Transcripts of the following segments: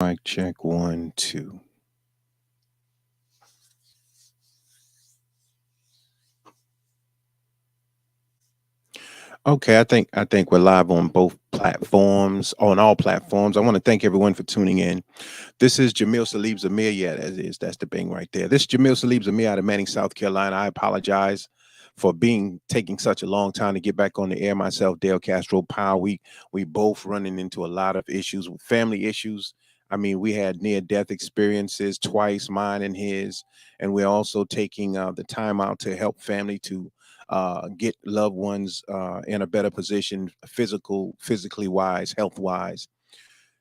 Mic check one, two. Okay, I think we're live on both platforms, on all platforms. I want to thank everyone for tuning in. This is Jamil Salib Zamir. Yeah, that is that's the bang right there. This is Jamil Salib Zamir out of Manning, South Carolina. I apologize for being taking such a long time to get back on the air. Myself, Dale Castro Powell. We both running into a lot of issues, family issues. I mean, we had near death experiences twice, mine and his, and we're also taking the time out to help family to get loved ones in a better position, physically wise, health wise.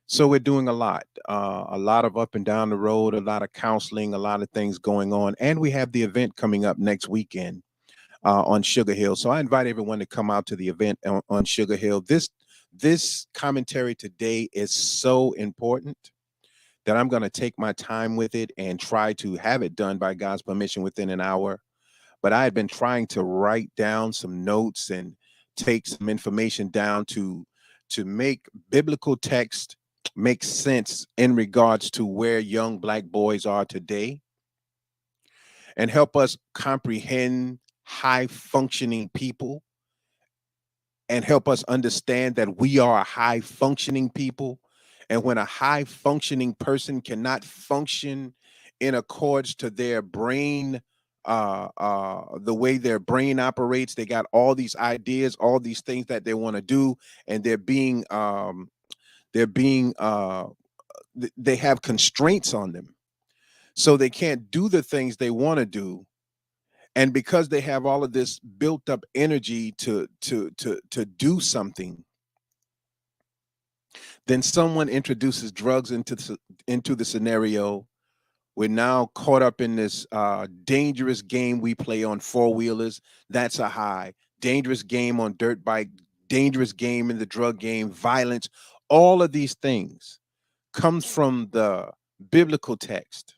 So we're doing a lot of up and down the road, a lot of counseling, a lot of things going on, and we have the event coming up next weekend on Sugar Hill. So I invite everyone to come out to the event on Sugar Hill. This commentary today is so important that I'm going to take my time with it and try to have it done by God's permission within an hour. But I had been trying to write down some notes and take some information down to make biblical text make sense in regards to where young black boys are today and help us comprehend high functioning people and help us understand that we are a high functioning people. And when a high functioning person cannot function in accordance to their brain, the way their brain operates, they got all these ideas, all these things that they want to do, and they're being, they have constraints on them, so they can't do the things they want to do, and because they have all of this built up energy to do something, then someone introduces drugs into the scenario. We're now caught up in this dangerous game we play on four-wheelers. That's a high. Dangerous game on dirt bike, dangerous game in the drug game, violence. All of these things comes from the biblical text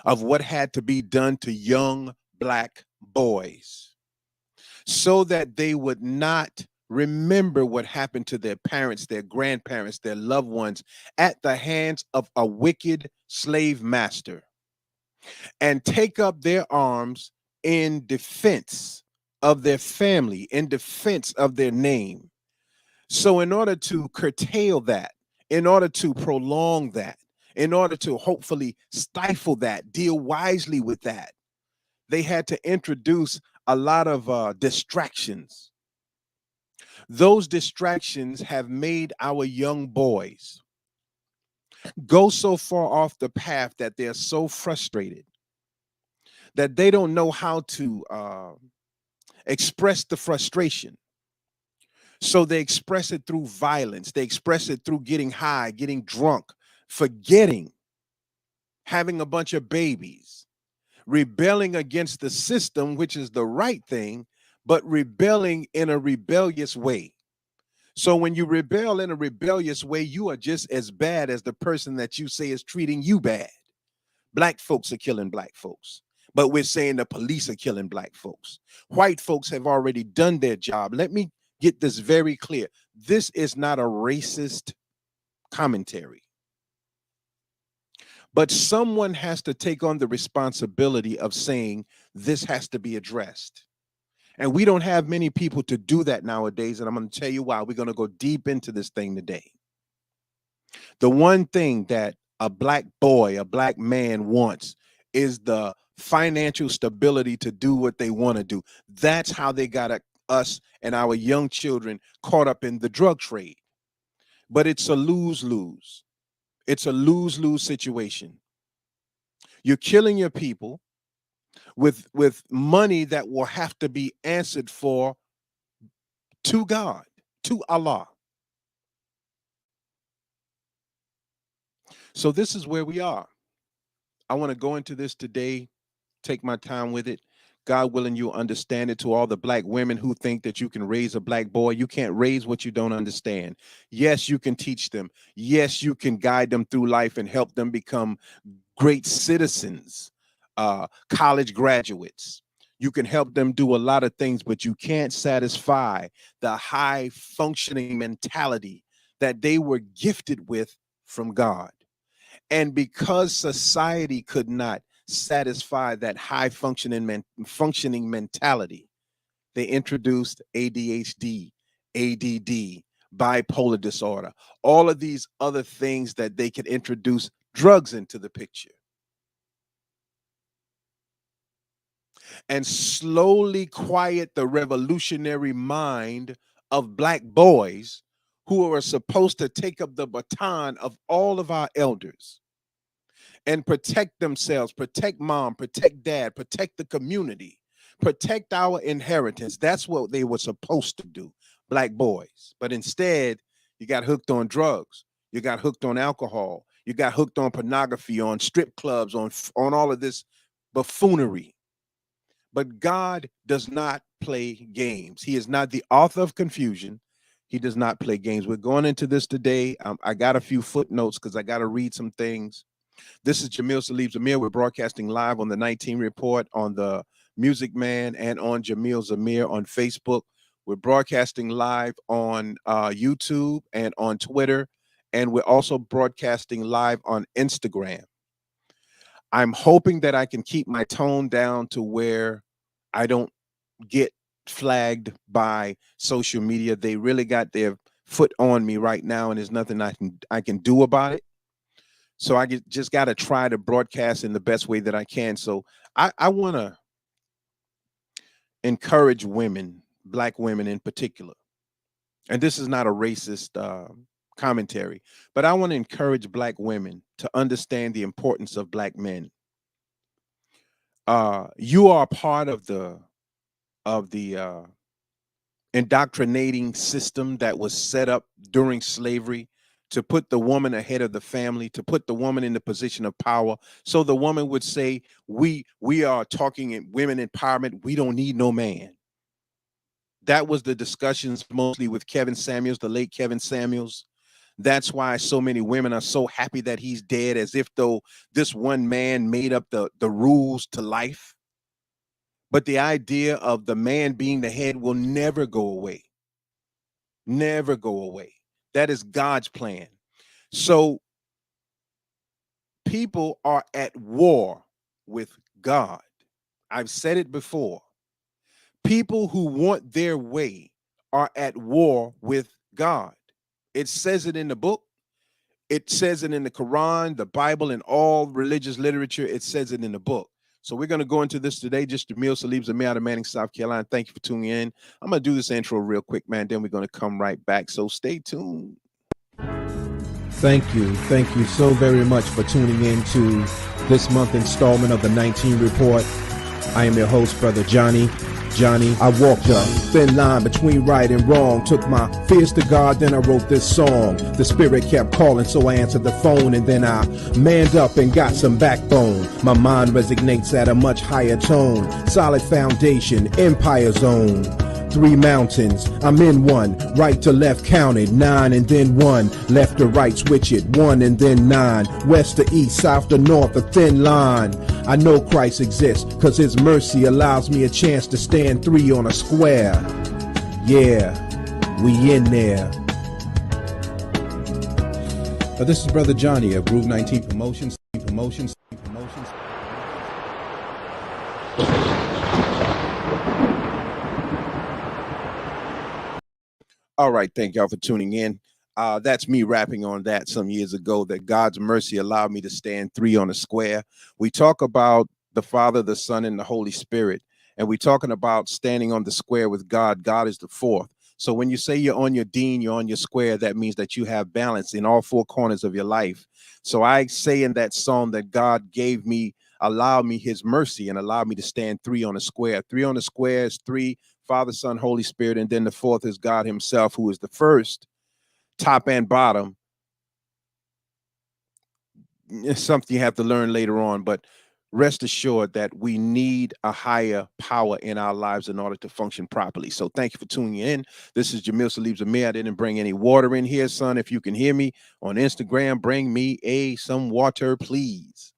of what had to be done to young black boys so that they would not remember what happened to their parents, their grandparents, their loved ones at the hands of a wicked slave master, and take up their arms in defense of their family, in defense of their name. So, in order to curtail that, in order to prolong that, in order to hopefully stifle that, deal wisely with that, they had to introduce a lot of distractions. Those distractions have made our young boys go so far off the path that they're so frustrated that they don't know how to express the frustration. So they express it through violence, they express it through getting high, getting drunk, forgetting, having a bunch of babies, rebelling against the system, which is the right thing, but rebelling in a rebellious way. So when you rebel in a rebellious way, you are just as bad as the person that you say is treating you bad. Black folks are killing black folks, but we're saying the police are killing black folks. White folks have already done their job. Let me get this very clear. This is not a racist commentary, but someone has to take on the responsibility of saying this has to be addressed. And we don't have many people to do that nowadays. And I'm going to tell you why. We're going to go deep into this thing today. The one thing that a black boy, a black man wants is the financial stability to do what they want to do. That's how they got us and our young children caught up in the drug trade. But it's a lose lose. It's a lose lose situation. You're killing your people with money that will have to be answered for to God, to Allah. So this is where we are. I want to go into this today, take my time with it. God willing, you'll understand it. To all the black women who think that you can raise a black boy, you can't raise what you don't understand. Yes, you can teach them. Yes, you can guide them through life and help them become great citizens, college graduates. You can help them do a lot of things, but you can't satisfy the high functioning mentality that they were gifted with from God. And because society could not satisfy that high functioning mentality, they introduced ADHD, ADD, bipolar disorder, all of these other things that they could introduce drugs into the picture and slowly quiet the revolutionary mind of black boys who are supposed to take up the baton of all of our elders and protect themselves, protect mom, protect dad, protect the community, protect our inheritance. That's what they were supposed to do, black boys. But instead, you got hooked on drugs, you got hooked on alcohol, you got hooked on pornography, on strip clubs, on all of this buffoonery. But God does not play games. He is not the author of confusion. He does not play games. We're going into this today. I got a few footnotes because I got to read some things. This is Jamil Salib Zamir. We're broadcasting live on the 19 Report, on the Music Man, and on Jamil Zamir on Facebook. We're broadcasting live on YouTube and on Twitter, and we're also broadcasting live on Instagram. I'm hoping that I can keep my tone down to where I don't get flagged by social media. They really got their foot on me right now, and there's nothing I can do about it. So just got to try to broadcast in the best way that I can. So I want to encourage women, black women in particular, and this is not a racist commentary, but I want to encourage black women to understand the importance of black men. You are part of the indoctrinating system that was set up during slavery to put the woman ahead of the family, to put the woman in the position of power. So the woman would say, we are talking in women empowerment. We don't need no man. That was the discussions mostly with Kevin Samuels, the late Kevin Samuels. That's why so many women are so happy that he's dead, as if though this one man made up the rules to life. But the idea of the man being the head will never go away. Never go away. That is God's plan. So people are at war with God. I've said it before. People who want their way are at war with God. It says it in the book. It says it in the Quran, the Bible, and all religious literature. It says it in the book. So we're going to go into this today. Just Jamil Salib Zamir out of Manning, South Carolina. Thank you for tuning in. I'm going to do this intro real quick, man. Then we're going to come right back. So stay tuned. Thank you. Thank you so very much for tuning in to this month installment of the 19 Report. I am your host, Brother Johnny. I walked a thin line between right and wrong, took my fears to God, then I wrote this song. The spirit kept calling, so I answered the phone, and then I manned up and got some backbone. My mind resonates at a much higher tone, solid foundation, empire zone. 3 mountains, I'm in one, right to left counted, 9 and then 1, left to right switch it, 1 and then 9, west to east, south to north, a thin line. I know Christ exists, cause his mercy allows me a chance to stand 3 on a square. Yeah, we in there. This is Brother Johnny of Groove 19 Promotions. All right, thank y'all for tuning in. That's me rapping on that some years ago, that God's mercy allowed me to stand 3 on a square. We talk about the Father, the Son, and the Holy Spirit, and we're talking about standing on the square with God. God is the 4th. So when you say you're on your dean, you're on your square, that means that you have balance in all 4 corners of your life. So I say in that song that God gave me, allowed me his mercy and allowed me to stand 3 on a square. 3 on a square is 3, Father, Son, Holy Spirit, and then the 4th is God himself, who is the first, top and bottom. It's something you have to learn later on, but rest assured that we need a higher power in our lives in order to function properly. So thank you for tuning in. This is Jamil Salib Zamir. I didn't bring any water in here, son. If you can hear me on Instagram, bring me some water, please.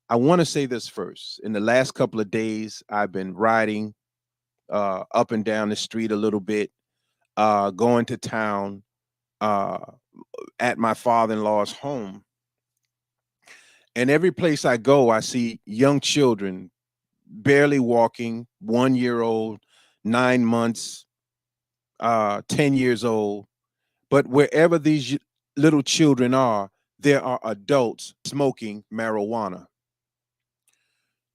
I want to say this first. In the last couple of days, I've been riding up and down the street a little bit, going to town at my father-in-law's home. And every place I go, I see young children barely walking, 1 year old, 9 months, 10 years old. But wherever these little children are, there are adults smoking marijuana.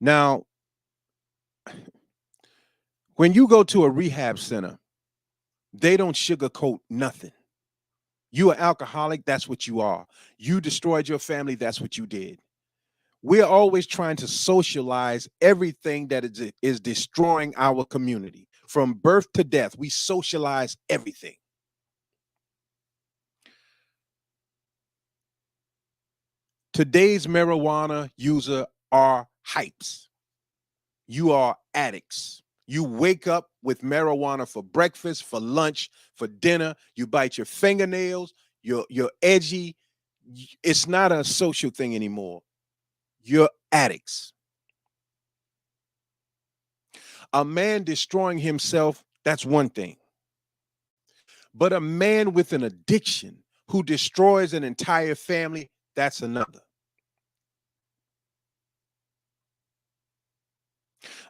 Now, when you go to a rehab center, they don't sugarcoat nothing. You are alcoholic, that's what you are. You destroyed your family, that's what you did. We're always trying to socialize everything that is destroying our community. From birth to death, we socialize everything. Today's marijuana user are hypes. You are addicts. You wake up with marijuana for breakfast, for lunch, for dinner. You bite your fingernails. You're edgy. It's not a social thing anymore. You're addicts. A man destroying himself, that's one thing. But a man with an addiction who destroys an entire family, that's another.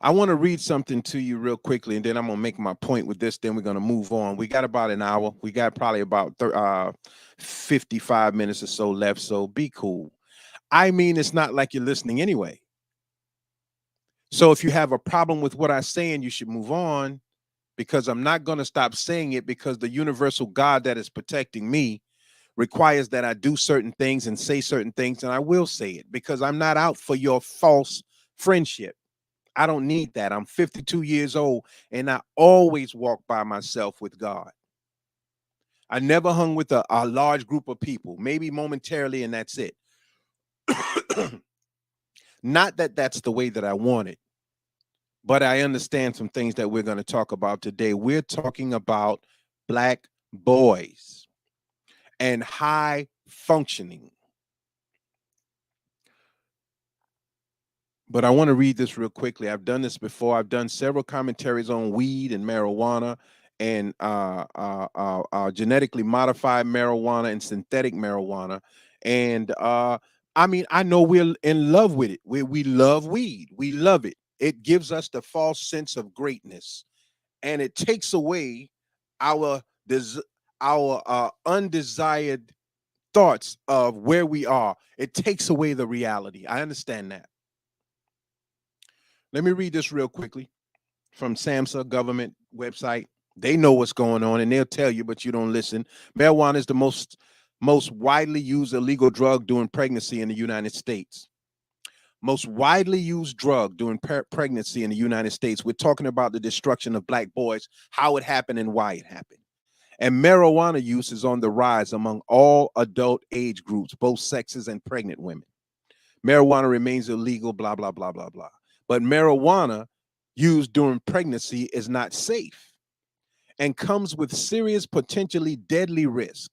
I want to read something to you real quickly, and then I'm going to make my point with this. Then we're going to move on. We got about an hour. We got probably about 55 minutes or so left. So be cool. I mean, it's not like you're listening anyway. So if you have a problem with what I'm saying, you should move on, because I'm not going to stop saying it, because the universal God that is protecting me requires that I do certain things and say certain things, and I will say it, because I'm not out for your false friendship. I don't need that. I'm 52 years old, and I always walk by myself with God. I never hung with a large group of people, maybe momentarily, and that's it. Not that that's the way that I want it, but I understand some things that we're going to talk about today. We're talking about Black boys and high functioning. But I want to read this real quickly. I've done this before. I've done several commentaries on weed and marijuana and genetically modified marijuana and synthetic marijuana. And I mean, I know we're in love with it. We love weed. We love it. It gives us the false sense of greatness, and it takes away our our undesired thoughts of where we are. It takes away the reality. I understand that. Let me read this real quickly from SAMHSA government website. They know what's going on, and they'll tell you, but you don't listen. Marijuana is the most widely used illegal drug during pregnancy in the United States. Most widely used drug during pregnancy in the United States. We're talking about the destruction of Black boys, how it happened and why it happened. And marijuana use is on the rise among all adult age groups, both sexes and pregnant women. Marijuana remains illegal, blah, blah, blah, blah, blah. But marijuana used during pregnancy is not safe and comes with serious, potentially deadly risk.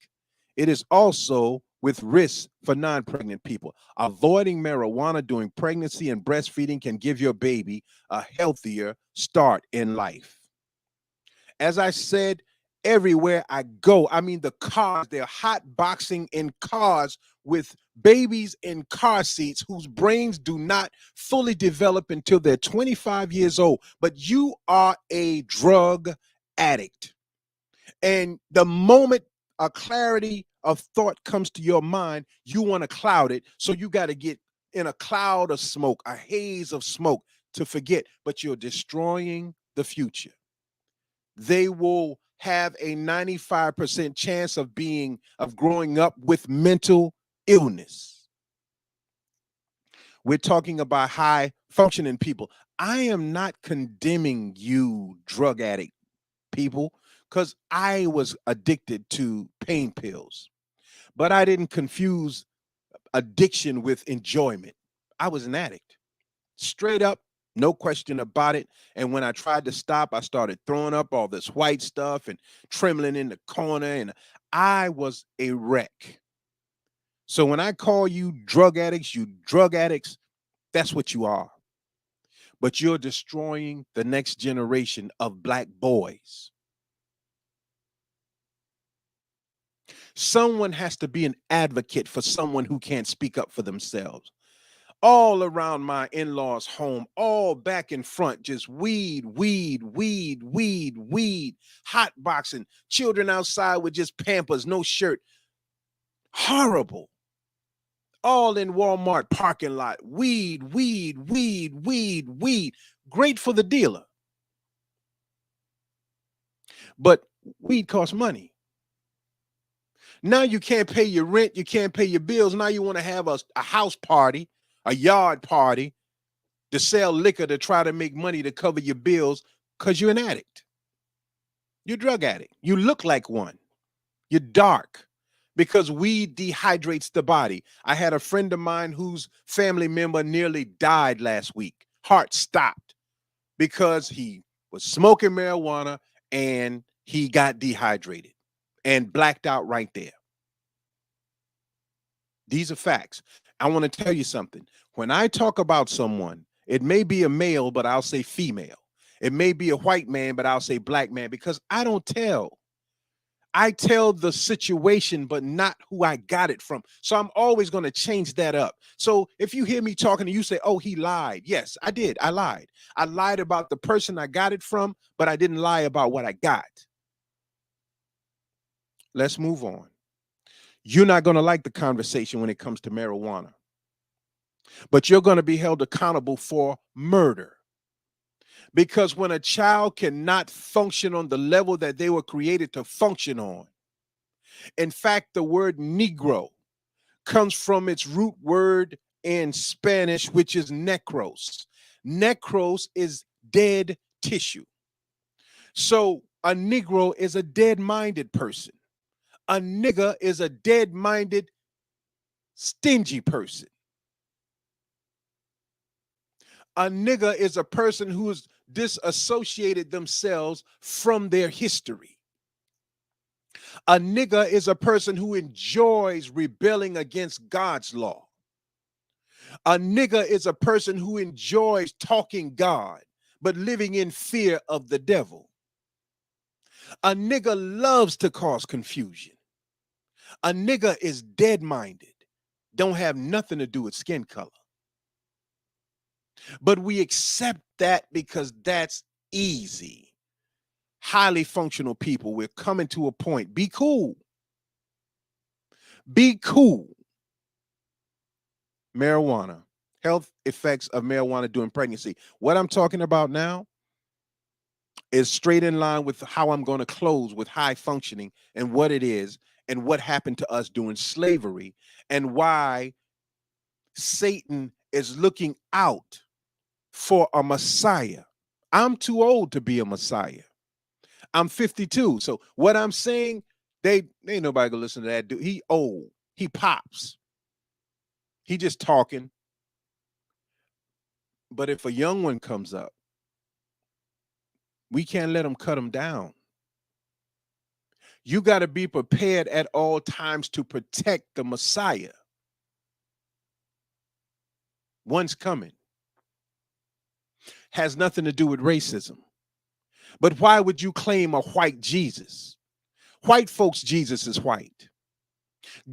It is also with risk for non-pregnant people. Avoiding marijuana during pregnancy and breastfeeding can give your baby a healthier start in life. As I said, everywhere I go, I mean, the cars, they're hot boxing in cars with babies in car seats whose brains do not fully develop until they're 25 years old. But you are a drug addict. And the moment a clarity of thought comes to your mind, you want to cloud it. So you got to get in a cloud of smoke, a haze of smoke to forget, but you're destroying the future. They will have a 95% chance of growing up with mental illness. We're talking about high functioning people. I am not condemning you drug addict people, because I was addicted to pain pills, but I didn't confuse addiction with enjoyment. I was an addict, straight up, no question about it. And when I tried to stop, I started throwing up all this white stuff and trembling in the corner, and I was a wreck. So when I call you drug addicts, that's what you are. But you're destroying the next generation of Black boys. Someone has to be an advocate for someone who can't speak up for themselves. all around my in-laws' home, all back and front, just weed, weed, weed, weed, weed, hot boxing, children outside with just Pampers, no shirt. Horrible. All in Walmart parking lot. Weed, weed, weed, weed, weed. Great for the dealer. But weed costs money. Now you can't pay your rent, you can't pay your bills. Now you want to have a house party, a yard party to sell liquor to try to make money to cover your bills because you're an addict. You're a drug addict. You look like one. You're dark because weed dehydrates the body. I had a friend of mine whose family member nearly died last week. Heart stopped because he was smoking marijuana and he got dehydrated and blacked out right there. These are facts. I want to tell you something. When I talk about someone, it may be a male, but I'll say female. It may be a white man, but I'll say black man, because I don't tell. I tell the situation, but not who I got it from. So I'm always going to change that up. So if you hear me talking and you say, oh, he lied. Yes, I did. I lied. I lied about the person I got it from, but I didn't lie about what I got. Let's move on. You're not going to like the conversation when it comes to marijuana, but you're going to be held accountable for murder. Because when a child cannot function on the level that they were created to function on, in fact, the word Negro comes from its root word in Spanish, which is necros. Necros is dead tissue. So a Negro is a dead-minded person. A nigger is a dead-minded, stingy person. A nigger is a person who has disassociated themselves from their history. A nigger is a person who enjoys rebelling against God's law. A nigger is a person who enjoys talking God, but living in fear of the devil. A nigger loves to cause confusion. A nigger is dead-minded, don't have nothing to do with skin color. But we accept that because that's easy. Highly functional people, we're coming to a point. Be cool. Be cool. Marijuana, health effects of marijuana during pregnancy. What I'm talking about now is straight in line with how I'm going to close with high functioning and what it is and what happened to us during slavery and why Satan is looking out for a Messiah. I'm too old to be a Messiah. I'm 52. So what I'm saying, they ain't nobody gonna listen to that dude. He old. He pops. He just talking. But if a young one comes up, we can't let them cut him down. You got to be prepared at all times to protect the Messiah. One's coming. Has nothing to do with racism. But why would you claim a white Jesus? White folks' Jesus is white.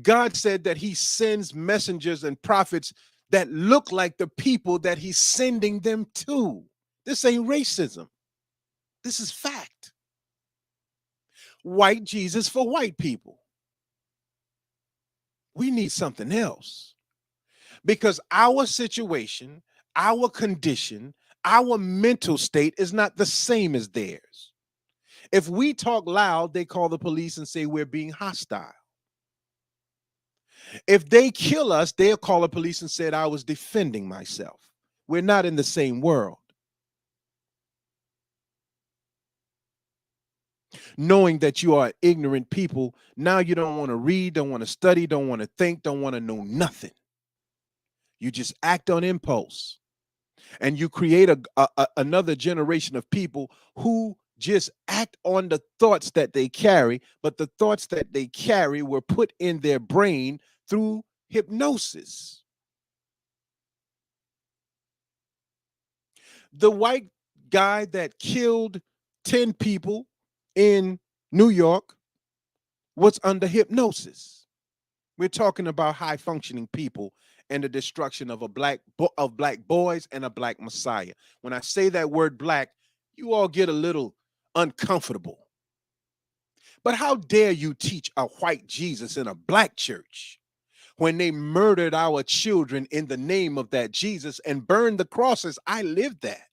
God said that he sends messengers and prophets that look like the people that he's sending them to. This ain't racism. This is fact. White Jesus for white people. We need something else because our situation, our condition, our mental state is not the same as theirs. If we talk loud, they call the police and say we're being hostile. If they kill us, they'll call the police and say I was defending myself. We're not in the same world. Knowing that you are ignorant people, now you don't want to read, don't want to study, don't want to think, don't want to know nothing. You just act on impulse. And you create another generation of people who just act on the thoughts that they carry, but the thoughts that they carry were put in their brain through hypnosis. The white guy that killed 10 people in New York was under hypnosis. We're talking about high functioning people and the destruction of black boys and a black Messiah. When I say that word black, you all get a little uncomfortable. But how dare you teach a white Jesus in a black church when they murdered our children in the name of that Jesus and burned the crosses? I lived that.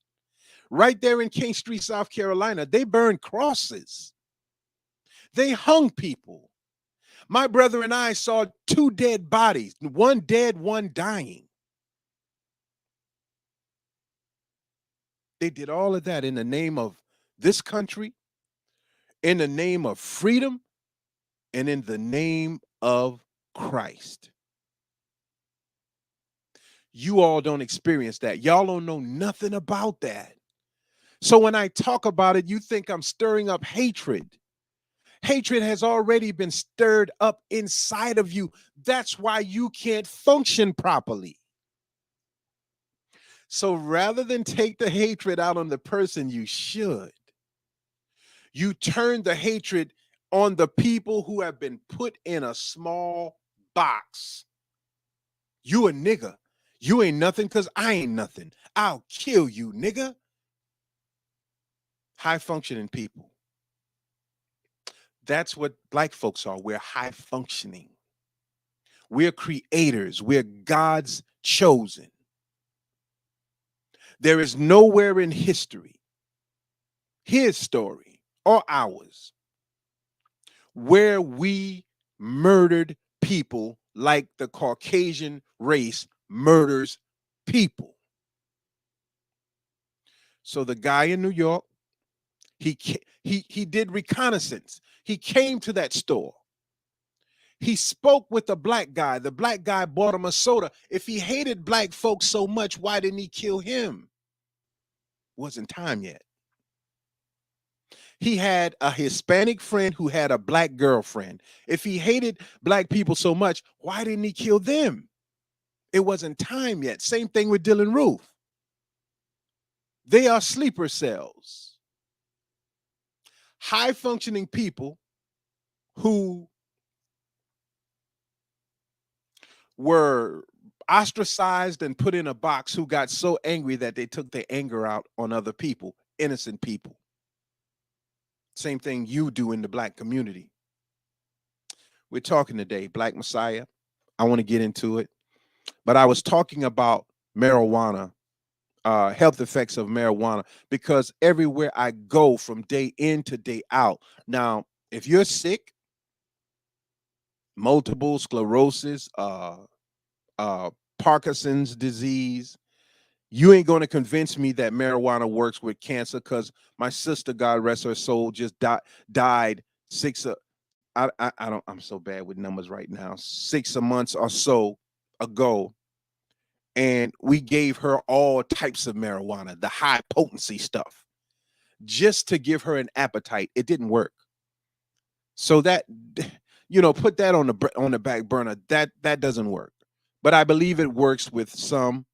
Right there in King Street, South Carolina, they burned crosses. They hung people. My brother and I saw 2 dead bodies, one dead, one dying. They did all of that in the name of this country, in the name of freedom, and in the name of Christ. You all don't experience that. Y'all don't know nothing about that. So when I talk about it, you think I'm stirring up hatred. Hatred has already been stirred up inside of you. That's why you can't function properly. So rather than take the hatred out on the person, you should. You turn the hatred on the people who have been put in a small box. You a nigga. You ain't nothing because I ain't nothing. I'll kill you, nigga. High functioning people. That's what black folks are. We're high functioning. We're creators. We're God's chosen. There is nowhere in history, his story or ours, where we murdered people like the Caucasian race murders people. So the guy in New York, he did reconnaissance. He came to that store. He spoke with the black guy. The black guy bought him a soda. If he hated black folks so much, why didn't he kill him? Wasn't time yet. He had a Hispanic friend who had a black girlfriend. If he hated black people so much, why didn't he kill them? It wasn't time yet. Same thing with Dylann Roof. They are sleeper cells. High functioning people who were ostracized and put in a box, who got so angry that they took their anger out on other people, innocent people. Same thing you do in the black community. We're talking today, Black Messiah. I want to get into it, but I was talking about marijuana, health effects of marijuana, because everywhere I go from day in to day out. Now, if you're sick, multiple sclerosis, Parkinson's disease, you ain't going to convince me that marijuana works with cancer, because my sister, God rest her soul, just died I'm so bad with numbers right now, 6 months or so ago. And we gave her all types of marijuana, the high potency stuff, just to give her an appetite. It didn't work. So that, put that on the back burner. That doesn't work. But I believe it works with some.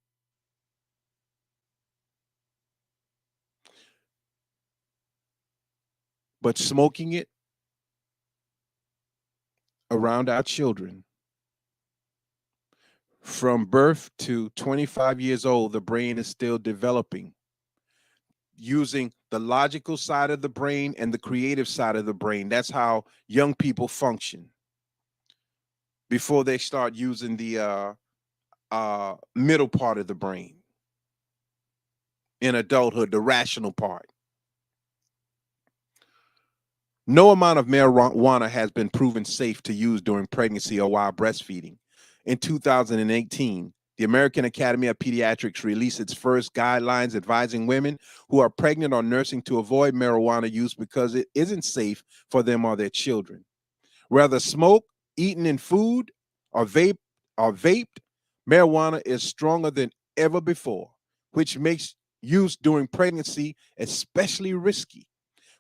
But smoking it around our children from birth to 25 years old, the brain is still developing, using the logical side of the brain and the creative side of the brain. That's how young people function before they start using the middle part of the brain in adulthood, the rational part. No amount of marijuana has been proven safe to use during pregnancy or while breastfeeding. In 2018, the American Academy of Pediatrics released its first guidelines advising women who are pregnant or nursing to avoid marijuana use because it isn't safe for them or their children. Whether smoke, eaten in food, or vaped, marijuana is stronger than ever before, which makes use during pregnancy especially risky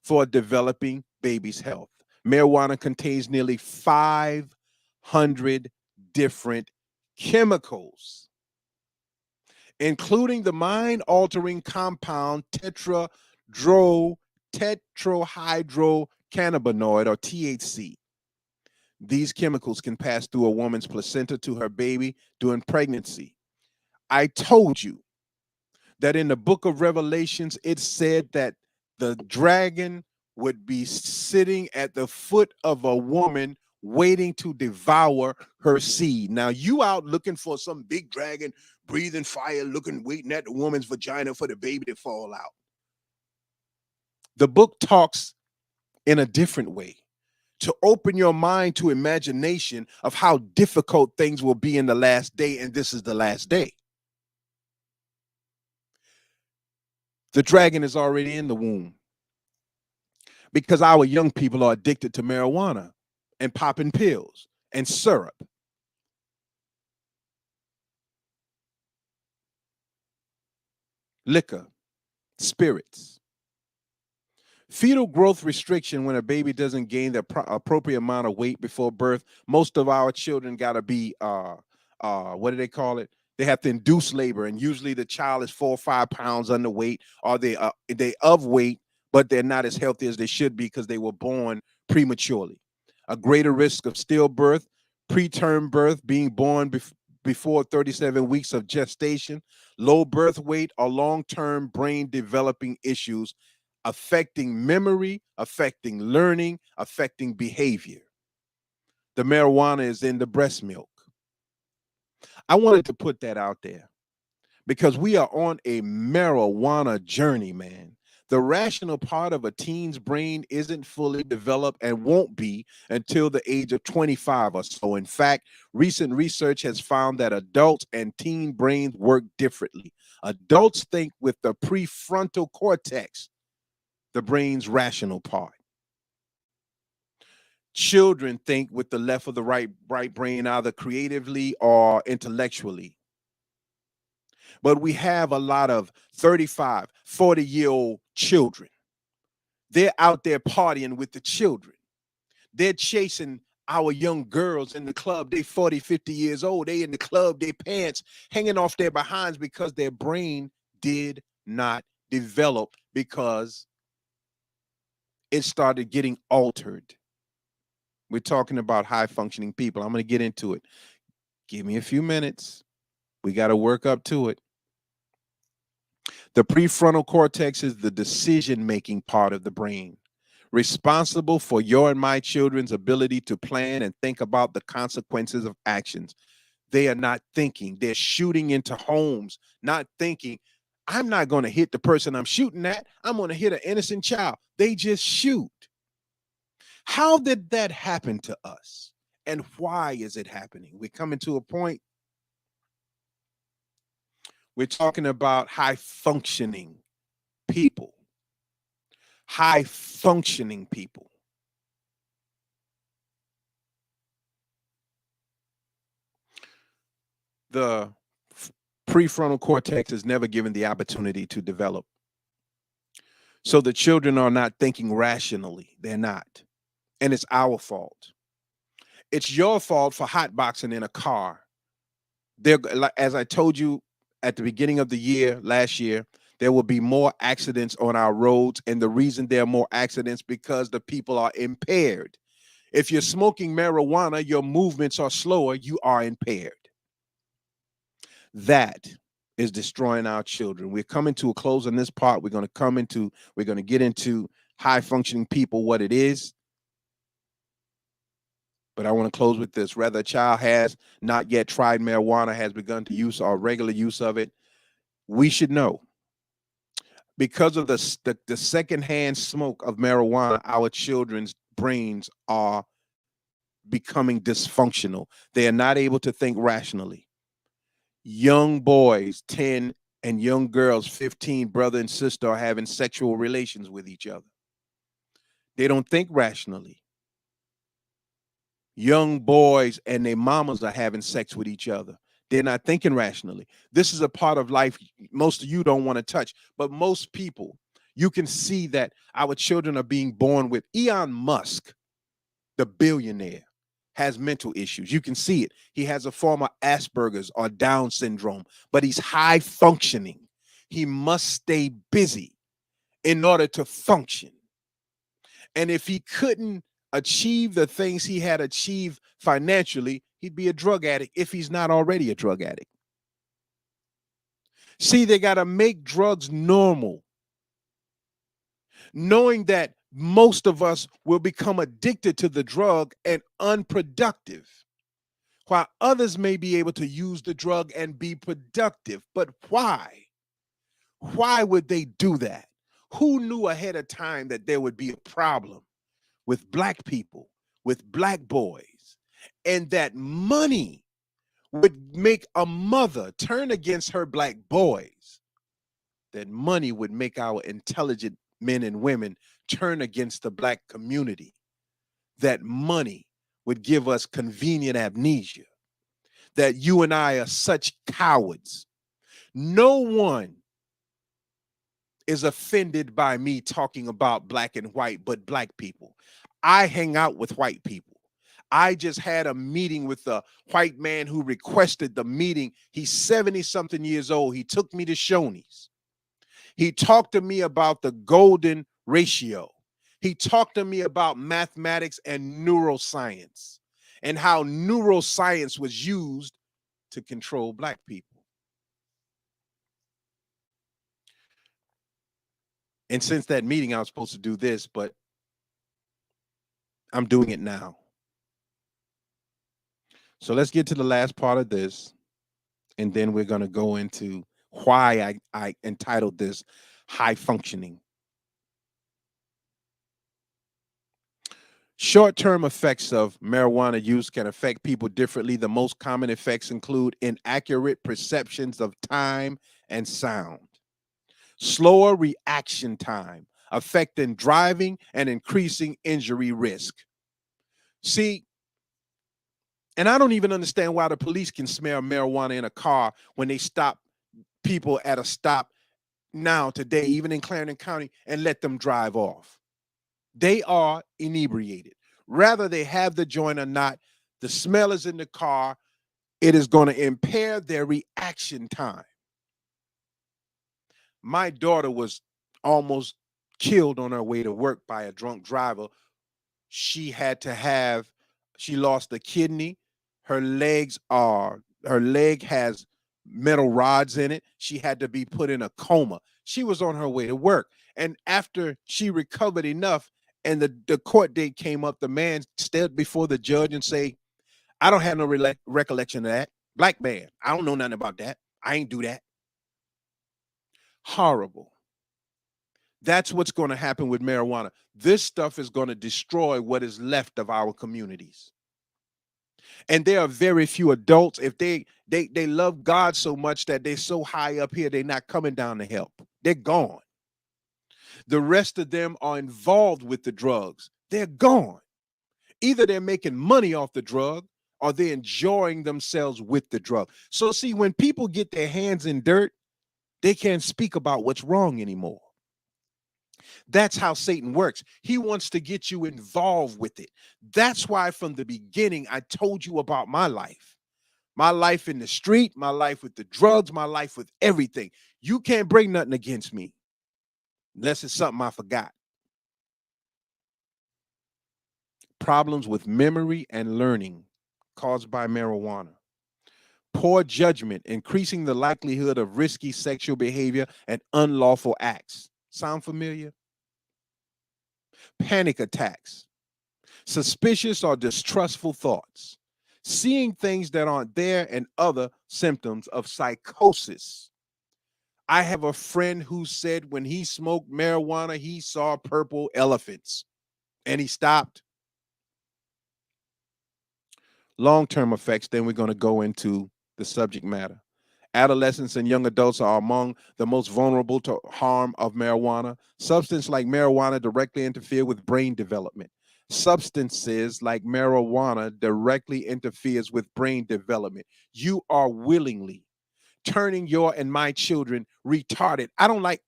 for a developing baby's health. Marijuana contains nearly 500 different chemicals, including the mind-altering compound tetrahydrocannabinoid, or THC. These chemicals can pass through a woman's placenta to her baby during pregnancy. I told you that in the book of Revelations, it said that the dragon would be sitting at the foot of a woman waiting to devour her seed. Now, you out looking for some big dragon, breathing fire, looking, waiting at the woman's vagina for the baby to fall out. The book talks in a different way to open your mind to imagination of how difficult things will be in the last day, and this is the last day. The dragon is already in the womb because our young people are addicted to marijuana and popping pills and syrup. Liquor, spirits. Fetal growth restriction, when a baby doesn't gain the appropriate amount of weight before birth. Most of our children got to be, what do they call it? They have to induce labor, and usually the child is 4 or 5 pounds underweight, or they of weight, but they're not as healthy as they should be because they were born prematurely. A greater risk of stillbirth, preterm birth, being born before 37 weeks of gestation, low birth weight, or long-term brain developing issues affecting memory, affecting learning, affecting behavior. The marijuana is in the breast milk. I wanted to put that out there because we are on a marijuana journey, man. The rational part of a teen's brain isn't fully developed and won't be until the age of 25 or so. In fact, recent research has found that adults and teen brains work differently. Adults think with the prefrontal cortex, the brain's rational part. Children think with the left or the right brain, either creatively or intellectually. But we have a lot of 35, 40-year-old children. They're out there partying with the children. They're chasing our young girls in the club. They 40, 50 years old. They in the club, their pants hanging off their behinds because their brain did not develop, because it started getting altered. We're talking about high functioning people. I'm going to get into it. Give me a few minutes. We got to work up to it. The prefrontal cortex is the decision-making part of the brain, responsible for your and my children's ability to plan and think about the consequences of actions. They are not thinking. They're shooting into homes, not thinking, I'm not going to hit the person I'm shooting at. I'm going to hit an innocent child. They just shoot. How did that happen to us? And why is it happening? We're coming to a point. We're talking about high functioning people. High functioning people. The prefrontal cortex is never given the opportunity to develop. So the children are not thinking rationally. They're not. And it's our fault. It's your fault for hotboxing in a car. There, as I told you at the beginning of the year, last year, there will be more accidents on our roads. And the reason there are more accidents because the people are impaired. If you're smoking marijuana, your movements are slower, you are impaired. That is destroying our children. We're coming to a close on this part. We're going to get into high functioning people, what it is. But I want to close with this. Whether a child has not yet tried marijuana, has begun to use or regular use of it, we should know. Because of the secondhand smoke of marijuana, our children's brains are becoming dysfunctional. They are not able to think rationally. Young boys, 10, and young girls, 15, brother and sister, are having sexual relations with each other. They don't think rationally. Young boys and their mamas are having sex with each other. They're not thinking rationally. This is a part of life most of you don't want to touch, but most people, you can see that our children are being born with. Elon Musk, the billionaire, has mental issues. You can see it. He has a form of Asperger's or Down syndrome, but he's high functioning. He must stay busy in order to function. And if he couldn't achieve the things he had achieved financially, he'd be a drug addict if he's not already a drug addict. See, they got to make drugs normal, knowing that most of us will become addicted to the drug and unproductive, while others may be able to use the drug and be productive. But why? Why would they do that? Who knew ahead of time that there would be a problem with black people, with black boys, and that money would make a mother turn against her black boys, that money would make our intelligent men and women turn against the black community, that money would give us convenient amnesia, that you and I are such cowards. No one is offended by me talking about black and white, but black people. I hang out with white people. I just had a meeting with a white man who requested the meeting. He's 70 something years old. He took me to Shoney's. He talked to me about the golden ratio. He talked to me about mathematics and neuroscience and how neuroscience was used to control black people. And since that meeting, I was supposed to do this, but I'm doing it now. So let's get to the last part of this, and then we're going to go into why I entitled this High Functioning. Short-term effects of marijuana use can affect people differently. The most common effects include inaccurate perceptions of time and sound, slower reaction time, affecting driving and increasing injury risk. See, and I don't even understand why the police can smell marijuana in a car when they stop people at a stop now today, even in Clarendon County, and let them drive off. They are inebriated. Whether they have the joint or not, the smell is in the car. It is going to impair their reaction time. My daughter was almost killed on her way to work by a drunk driver. She lost a kidney. Her leg has metal rods in it. She had to be put in a coma. She was on her way to work. And after she recovered enough and the court date came up, the man stood before the judge and say, I don't have no recollection of that. Black man, I don't know nothing about that. I ain't do that. Horrible. That's what's going to happen with marijuana. This stuff is going to destroy what is left of our communities. And there are very few adults, if they love God so much that they're so high up here, they're not coming down to help. They're gone. The rest of them are involved with the drugs. They're gone. Either they're making money off the drug or they're enjoying themselves with the drug. So see, when people get their hands in dirt, they can't speak about what's wrong anymore. That's how Satan works. He wants to get you involved with it. That's why from the beginning, I told you about my life in the street, my life with the drugs, my life with everything. You can't bring nothing against me unless it's something I forgot. Problems with memory and learning caused by marijuana. Poor judgment, increasing the likelihood of risky sexual behavior and unlawful acts. Sound familiar? Panic attacks, suspicious or distrustful thoughts, seeing things that aren't there, and other symptoms of psychosis. I have a friend who said when he smoked marijuana, he saw purple elephants and he stopped. Long-term effects, then we're going to go into the subject matter. Adolescents and young adults are among the most vulnerable to harm of marijuana. Substances like marijuana directly interfere with brain development. Substances like marijuana directly interferes with brain development. You are willingly turning your and my children retarded. I don't like,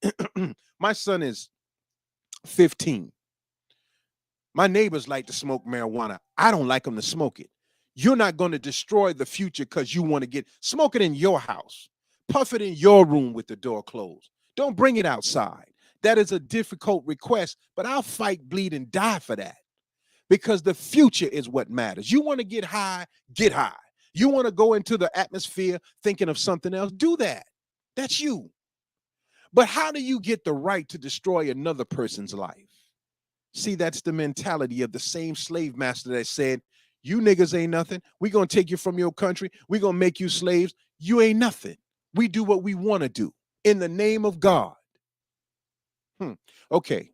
my son is 15. My neighbors like to smoke marijuana. I don't like them to smoke it. You're not going to destroy the future because you want to smoke it in your house. Puff it in your room with the door closed. Don't bring it outside. That is a difficult request, but I'll fight, bleed, and die for that. because the future is what matters. You want to get high, get high. You want to go into the atmosphere thinking of something else, do that. That's you. But how do you get the right to destroy another person's life? See, that's the mentality of the same slave master that said, you niggas ain't nothing. We're going to take you from your country. We're going to make you slaves. You ain't nothing. We do what we want to do in the name of God. Okay.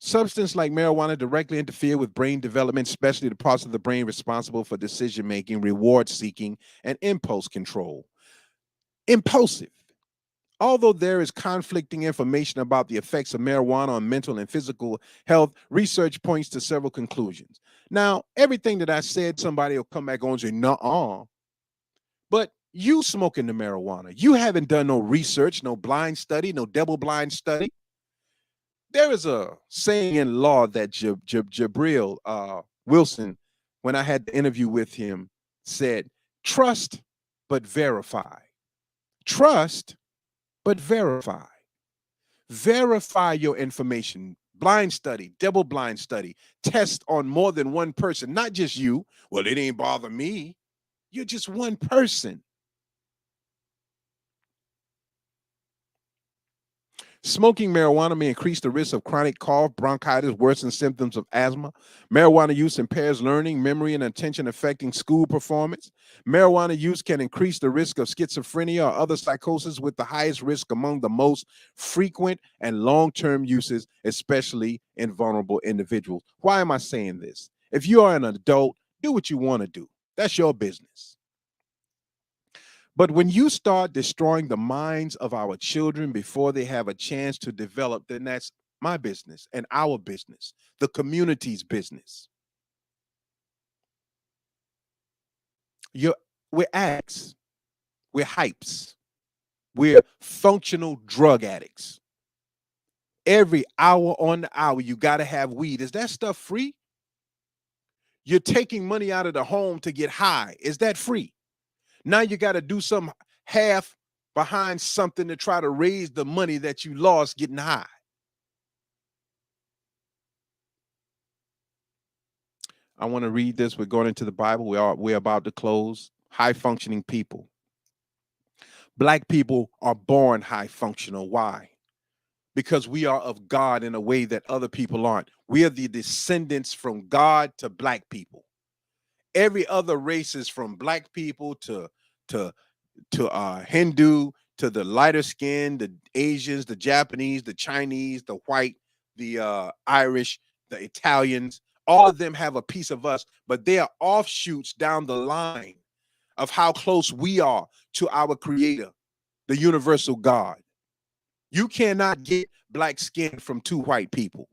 Substance like marijuana directly interfere with brain development, especially the parts of the brain responsible for decision making, reward seeking, and impulse control. Impulsive. Although there is conflicting information about the effects of marijuana on mental and physical health, research points to several conclusions. Now, everything that I said, somebody will come back on and say, nuh-uh. But you smoking the marijuana, you haven't done no research, no blind study, no double-blind study. There is a saying in law that Jabril Wilson, when I had the interview with him, said, trust but verify. Trust but verify. Verify your information. Blind study, double blind study, test on more than one person, not just you. Well, it ain't bother me. You're just one person. Smoking marijuana may increase the risk of chronic cough, bronchitis, worsen symptoms of asthma. Marijuana use impairs learning, memory, and attention, affecting school performance. Marijuana use can increase the risk of schizophrenia or other psychosis, with the highest risk among the most frequent and long-term uses, especially in vulnerable individuals. Why am I saying this? If you are an adult, do what you want to do. That's your business. But when you start destroying the minds of our children before they have a chance to develop, then that's my business and our business, the community's business. We're addicts, we're hypes, we're functional drug addicts. Every hour on the hour, you got to have weed. Is that stuff free? You're taking money out of the home to get high. Is that free? Now you got to do some half behind something to try to raise the money that you lost getting high. I want to read this. We're going into the Bible. We're about to close. High functioning people. Black people are born high functional. Why? Because we are of God in a way that other people aren't. We are the descendants from God to black people. Every other race is from black people to Hindu, to the lighter skin, the Asians, the Japanese, the Chinese, the white, the Irish, the Italians. All of them have a piece of us, but they are offshoots down the line of how close we are to our creator, the universal God. You cannot get black skin from two white people.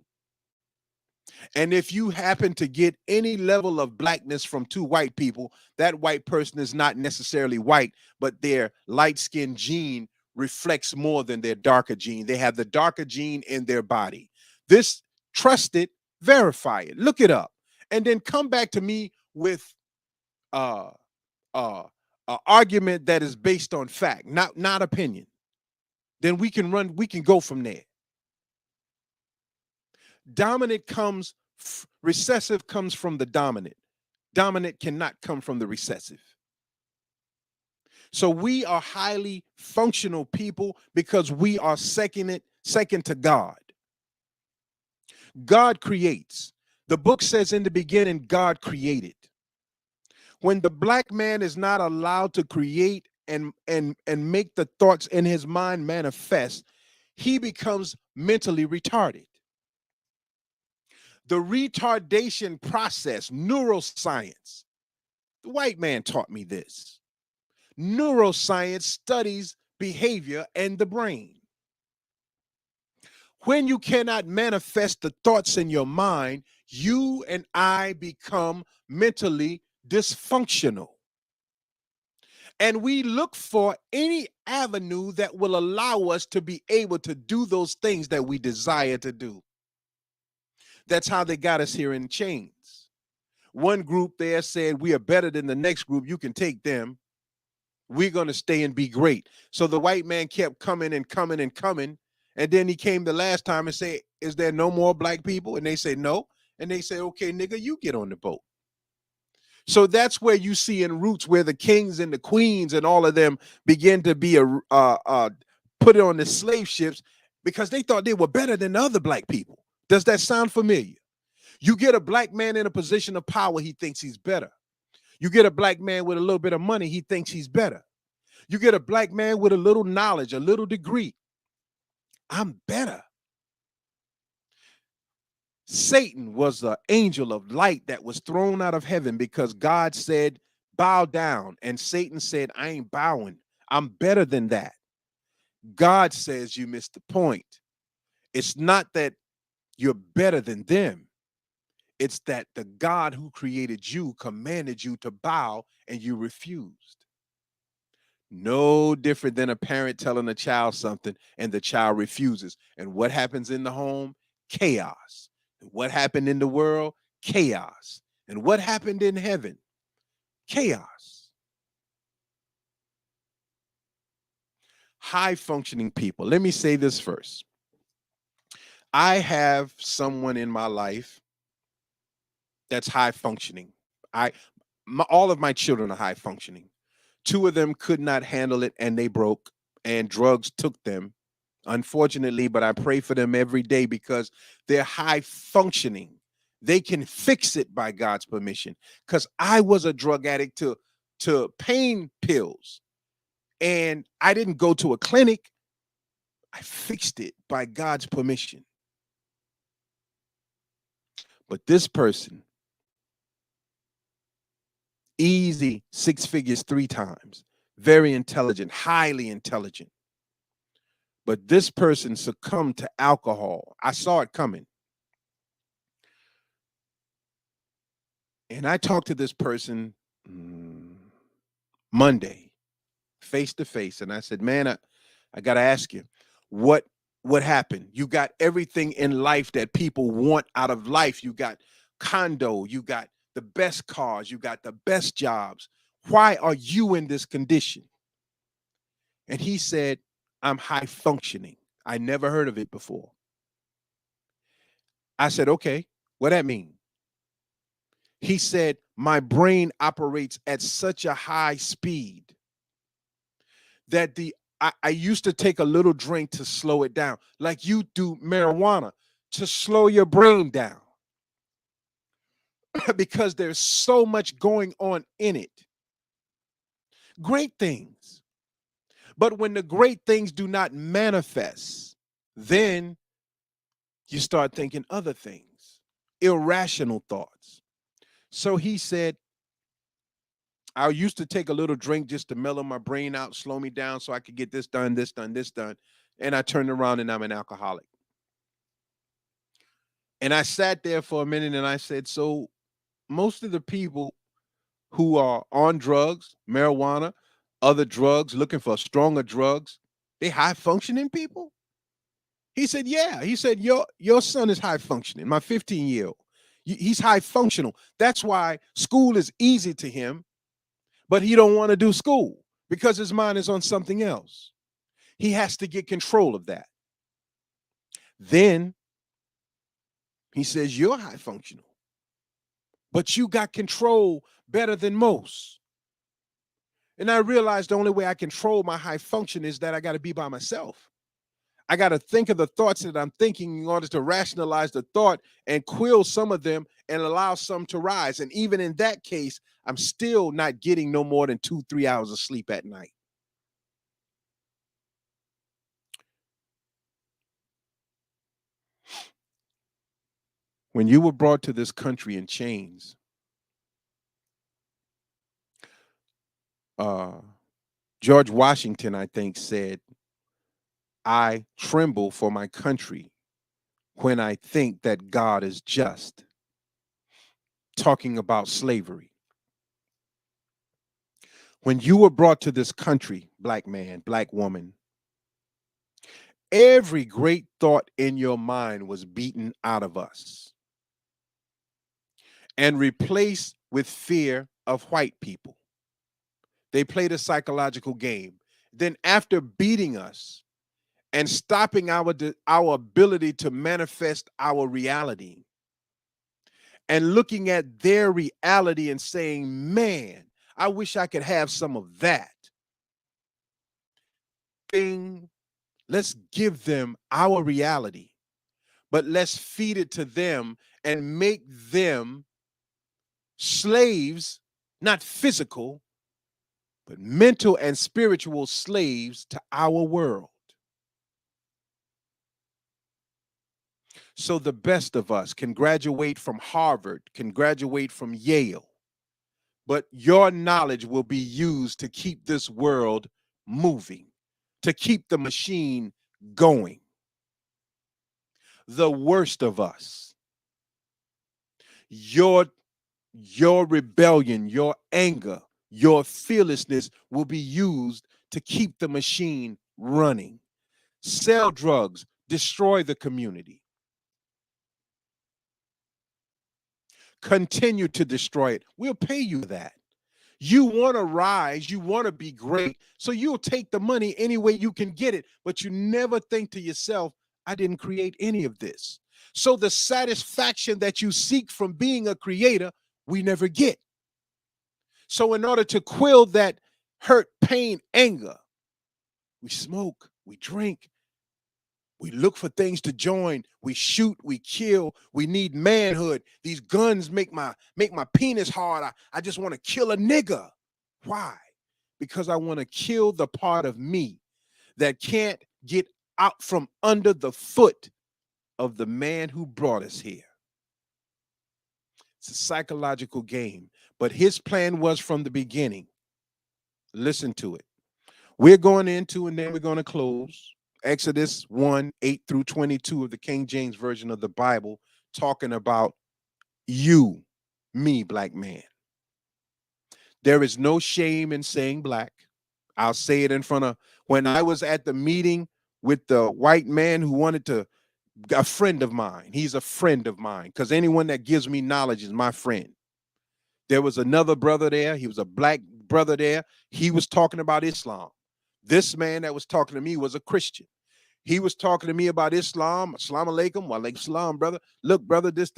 And if you happen to get any level of blackness from two white people, that white person is not necessarily white, but their light-skinned gene reflects more than their darker gene. They have the darker gene in their body. This, trust it, verify it, look it up, and then come back to me with an argument that is based on fact, not opinion. Then we can go from there. Dominant comes, recessive comes from the dominant. Dominant cannot come from the recessive. So we are highly functional people because we are second to God. God creates. The book says in the beginning, God created. When the black man is not allowed to create and make the thoughts in his mind manifest, he becomes mentally retarded. The retardation process, neuroscience. The white man taught me this. Neuroscience studies behavior and the brain. When you cannot manifest the thoughts in your mind, you and I become mentally dysfunctional. And we look for any avenue that will allow us to be able to do those things that we desire to do. That's how they got us here in chains. One group there said, we are better than the next group. You can take them. We're going to stay and be great. So the white man kept coming and coming and coming. And then he came the last time and said, is there no more black people? And they said, no. And they say, okay, nigga, you get on the boat. So that's where you see in Roots where the kings and the queens and all of them begin to be put on the slave ships because they thought they were better than the other black people. Does that sound familiar? You get a black man in a position of power, he thinks he's better. You get a black man with a little bit of money, he thinks he's better. You get a black man with a little knowledge, a little degree. I'm better. Satan was the angel of light that was thrown out of heaven because God said, bow down. And Satan said, I ain't bowing. I'm better than that. God says you missed the point. It's not that you're better than them. It's that the God who created you commanded you to bow and you refused. No different than a parent telling a child something and the child refuses. And what happens in the home? Chaos. And what happened in the world? Chaos. And what happened in heaven? Chaos. High functioning people. Let me say this first. I have someone in my life that's high functioning. All of my children are high functioning. Two of them could not handle it and they broke, and drugs took them, unfortunately, but I pray for them every day because they're high functioning. They can fix it by God's permission. Because I was a drug addict to pain pills, and I didn't go to a clinic. I fixed it by God's permission. But this person, easy 6 figures 3 times, very intelligent, highly intelligent. But this person succumbed to alcohol. I saw it coming. And I talked to this person Monday, face to face. And I said, man, I got to ask you, what happened? You got everything in life that people want out of life. You got condo, you got the best cars, you got the best jobs. Why are you in this condition? And he said, I'm high functioning. I never heard of it before. I said, okay, what that mean? He said, my brain operates at such a high speed that I used to take a little drink to slow it down, like you do marijuana to slow your brain down because there's so much going on in it. Great things. But when the great things do not manifest, then you start thinking other things, irrational thoughts. So he said, I used to take a little drink just to mellow my brain out, slow me down so I could get this done, this done, this done. And I turned around and I'm an alcoholic. And I sat there for a minute and I said, so most of the people who are on drugs, marijuana, other drugs, looking for stronger drugs, they high functioning people? He said, yeah. He said, your son is high functioning, my 15-year-old. He's high functional. That's why school is easy to him, but he don't want to do school because his mind is on something else. He has to get control of that. Then he says, you're high functional, but you got control better than most. And I realized the only way I control my high function is that I got to be by myself. I got to think of the thoughts that I'm thinking in order to rationalize the thought and quill some of them and allow some to rise. And even in that case, I'm still not getting no more than 2-3 hours of sleep at night. When you were brought to this country in chains, George Washington, I think, said, I tremble for my country when I think that God is just, talking about slavery. When you were brought to this country, black man, black woman, every great thought in your mind was beaten out of us and replaced with fear of white people. They played a psychological game. Then after beating us and stopping our ability to manifest our reality, and looking at their reality and saying, man, I wish I could have some of that thing. Let's give them our reality, but let's feed it to them and make them slaves, not physical, but mental and spiritual slaves to our world. So the best of us can graduate from Harvard, can graduate from Yale, but your knowledge will be used to keep this world moving, to keep the machine going. The worst of us, your rebellion, your anger, your fearlessness will be used to keep the machine running. Sell drugs, destroy the community. Continue to destroy it. We'll pay you that. You want to rise, you want to be great, so you'll take the money any way you can get it, but you never think to yourself, I didn't create any of this. So the satisfaction that you seek from being a creator, we never get. So in order to quell that hurt, pain, anger, we smoke, we drink, we look for things to join, we shoot, we kill, we need manhood. These guns make my penis hard. I just want to kill a nigga. Why? Because I want to kill the part of me that can't get out from under the foot of the man who brought us here. It's a psychological game, but his plan was from the beginning. Listen to it. We're going into, and then we're going to close, Exodus 1:8-22 of the King James Version of the Bible, talking about you, me, black man. There is no shame in saying black. I'll say it in front of, when I was at the meeting with the white man who wanted to, a friend of mine, he's a friend of mine, because anyone that gives me knowledge is my friend. There was another brother there. He was a black brother there. He was talking about Islam. This man that was talking to me was a Christian. He was talking to me about Islam. Assalamu alaikum. Wa alaikum salam, brother. Look, brother, this.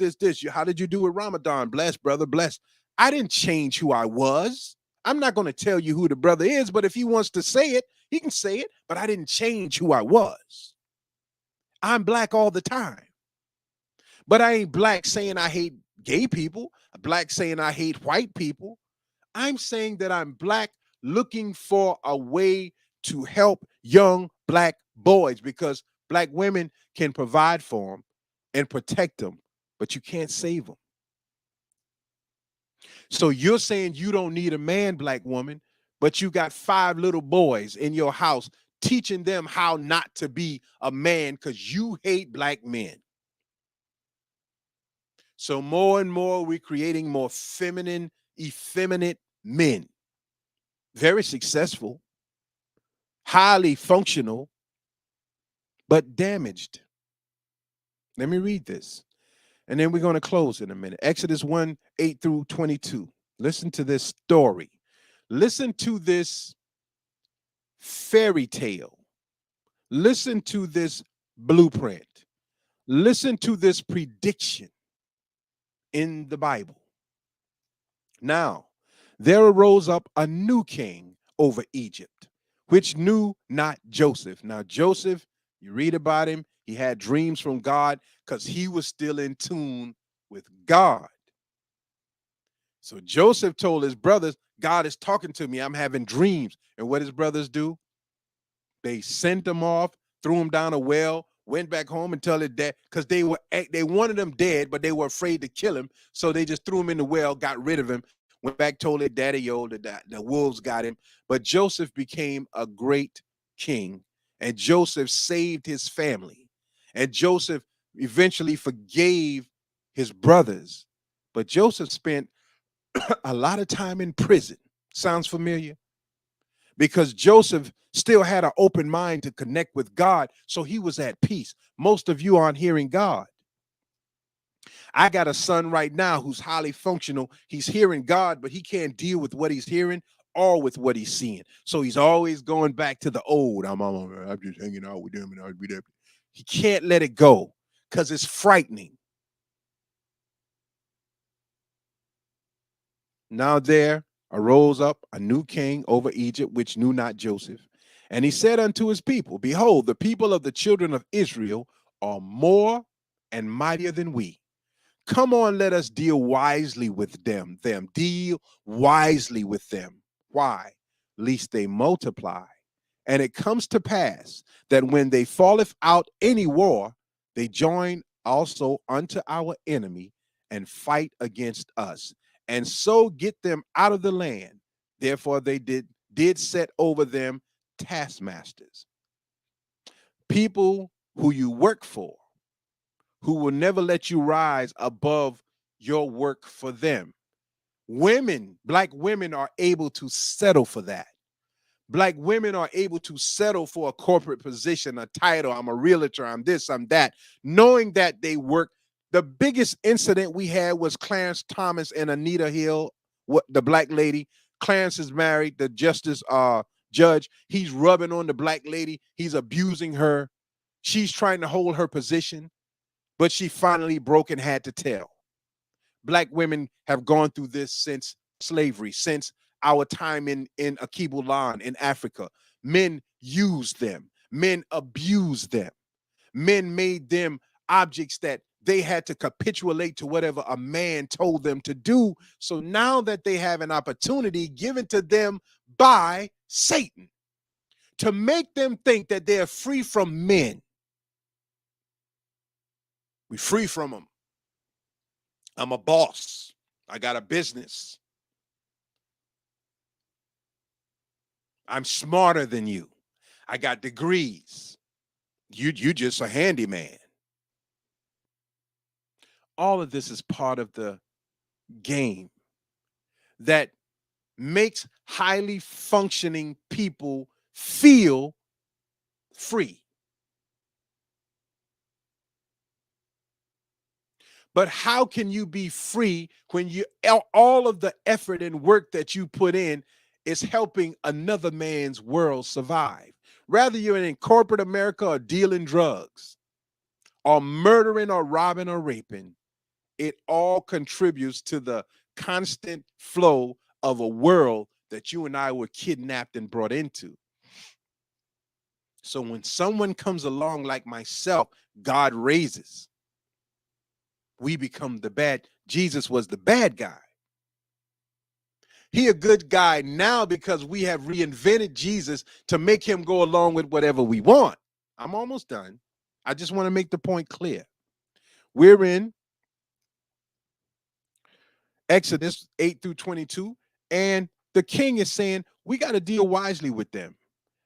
How did you do with Ramadan? Bless, brother, bless. I didn't change who I was. I'm not going to tell you who the brother is, but if he wants to say it, he can say it. But I didn't change who I was. I'm black all the time. But I ain't black saying I hate gay people. I'm black saying I hate white people. I'm saying that I'm black looking for a way to help young black boys, because black women can provide for them and protect them, but you can't save them. So you're saying you don't need a man, black woman, but you got 5 little boys in your house teaching them how not to be a man because you hate black men. So more and more we're creating more feminine, effeminate men. Very successful, highly functional, but damaged. Let me read this, and then we're going to close in a minute. Exodus 1:8-22. Listen to this story. Listen to this fairy tale. Listen to this blueprint. Listen to this prediction in the Bible. Now, there arose up a new king over Egypt, which knew not Joseph. Now, Joseph, you read about him, he had dreams from God because he was still in tune with God. So Joseph told his brothers, God is talking to me. I'm having dreams. And what his brothers do? They sent him off, threw him down a well, went back home and told his dad, because they wanted him dead, but they were afraid to kill him. So they just threw him in the well, got rid of him, went back, told their daddy, the wolves got him. But Joseph became a great king, and Joseph saved his family. And Joseph eventually forgave his brothers. But Joseph spent a lot of time in prison. Sounds familiar? Because Joseph still had an open mind to connect with God, so he was at peace. Most of you aren't hearing God. I got a son right now who's highly functional. He's hearing God, but he can't deal with what he's hearing or with what he's seeing. So he's always going back to the old. I'm just hanging out with them and I'll be there. He can't let it go because it's frightening. Now there arose up a new king over Egypt, which knew not Joseph. And he said unto his people, behold, the people of the children of Israel are more and mightier than we. Come on, let us deal wisely with them. Deal wisely with them. Why? Lest they multiply. And it comes to pass that when they falleth out any war, they join also unto our enemy and fight against us, and so get them out of the land. Therefore they did set over them taskmasters, people who you work for, who will never let you rise above your work for them. Women, black women are able to settle for that. Black women are able to settle for a corporate position, a title. I'm a realtor, I'm this, I'm that, knowing that they work. The biggest incident we had was Clarence Thomas and Anita Hill, the black lady. Clarence is married, the justice judge. He's rubbing on the black lady. He's abusing her. She's trying to hold her position, but she finally broke and had to tell. Black women have gone through this since slavery, since our time in Akibulan in Africa. Men used them. Men abused them. Men made them objects that they had to capitulate to whatever a man told them to do. So now that they have an opportunity given to them by Satan to make them think that they're free from men, we're free from them. I'm a boss. I got a business. I'm smarter than you. I got degrees. You just a handyman. All of this is part of the game that makes highly functioning people feel free. But how can you be free when all of the effort and work that you put in is helping another man's world survive? Whether you're in corporate America or dealing drugs or murdering or robbing or raping, it all contributes to the constant flow of a world that you and I were kidnapped and brought into. So when someone comes along like myself, God raises. We become the bad. Jesus was the bad guy. He a good guy now because we have reinvented Jesus to make him go along with whatever we want. I'm almost done. I just want to make the point clear. We're in Exodus 8 through 22, and the king is saying, we got to deal wisely with them.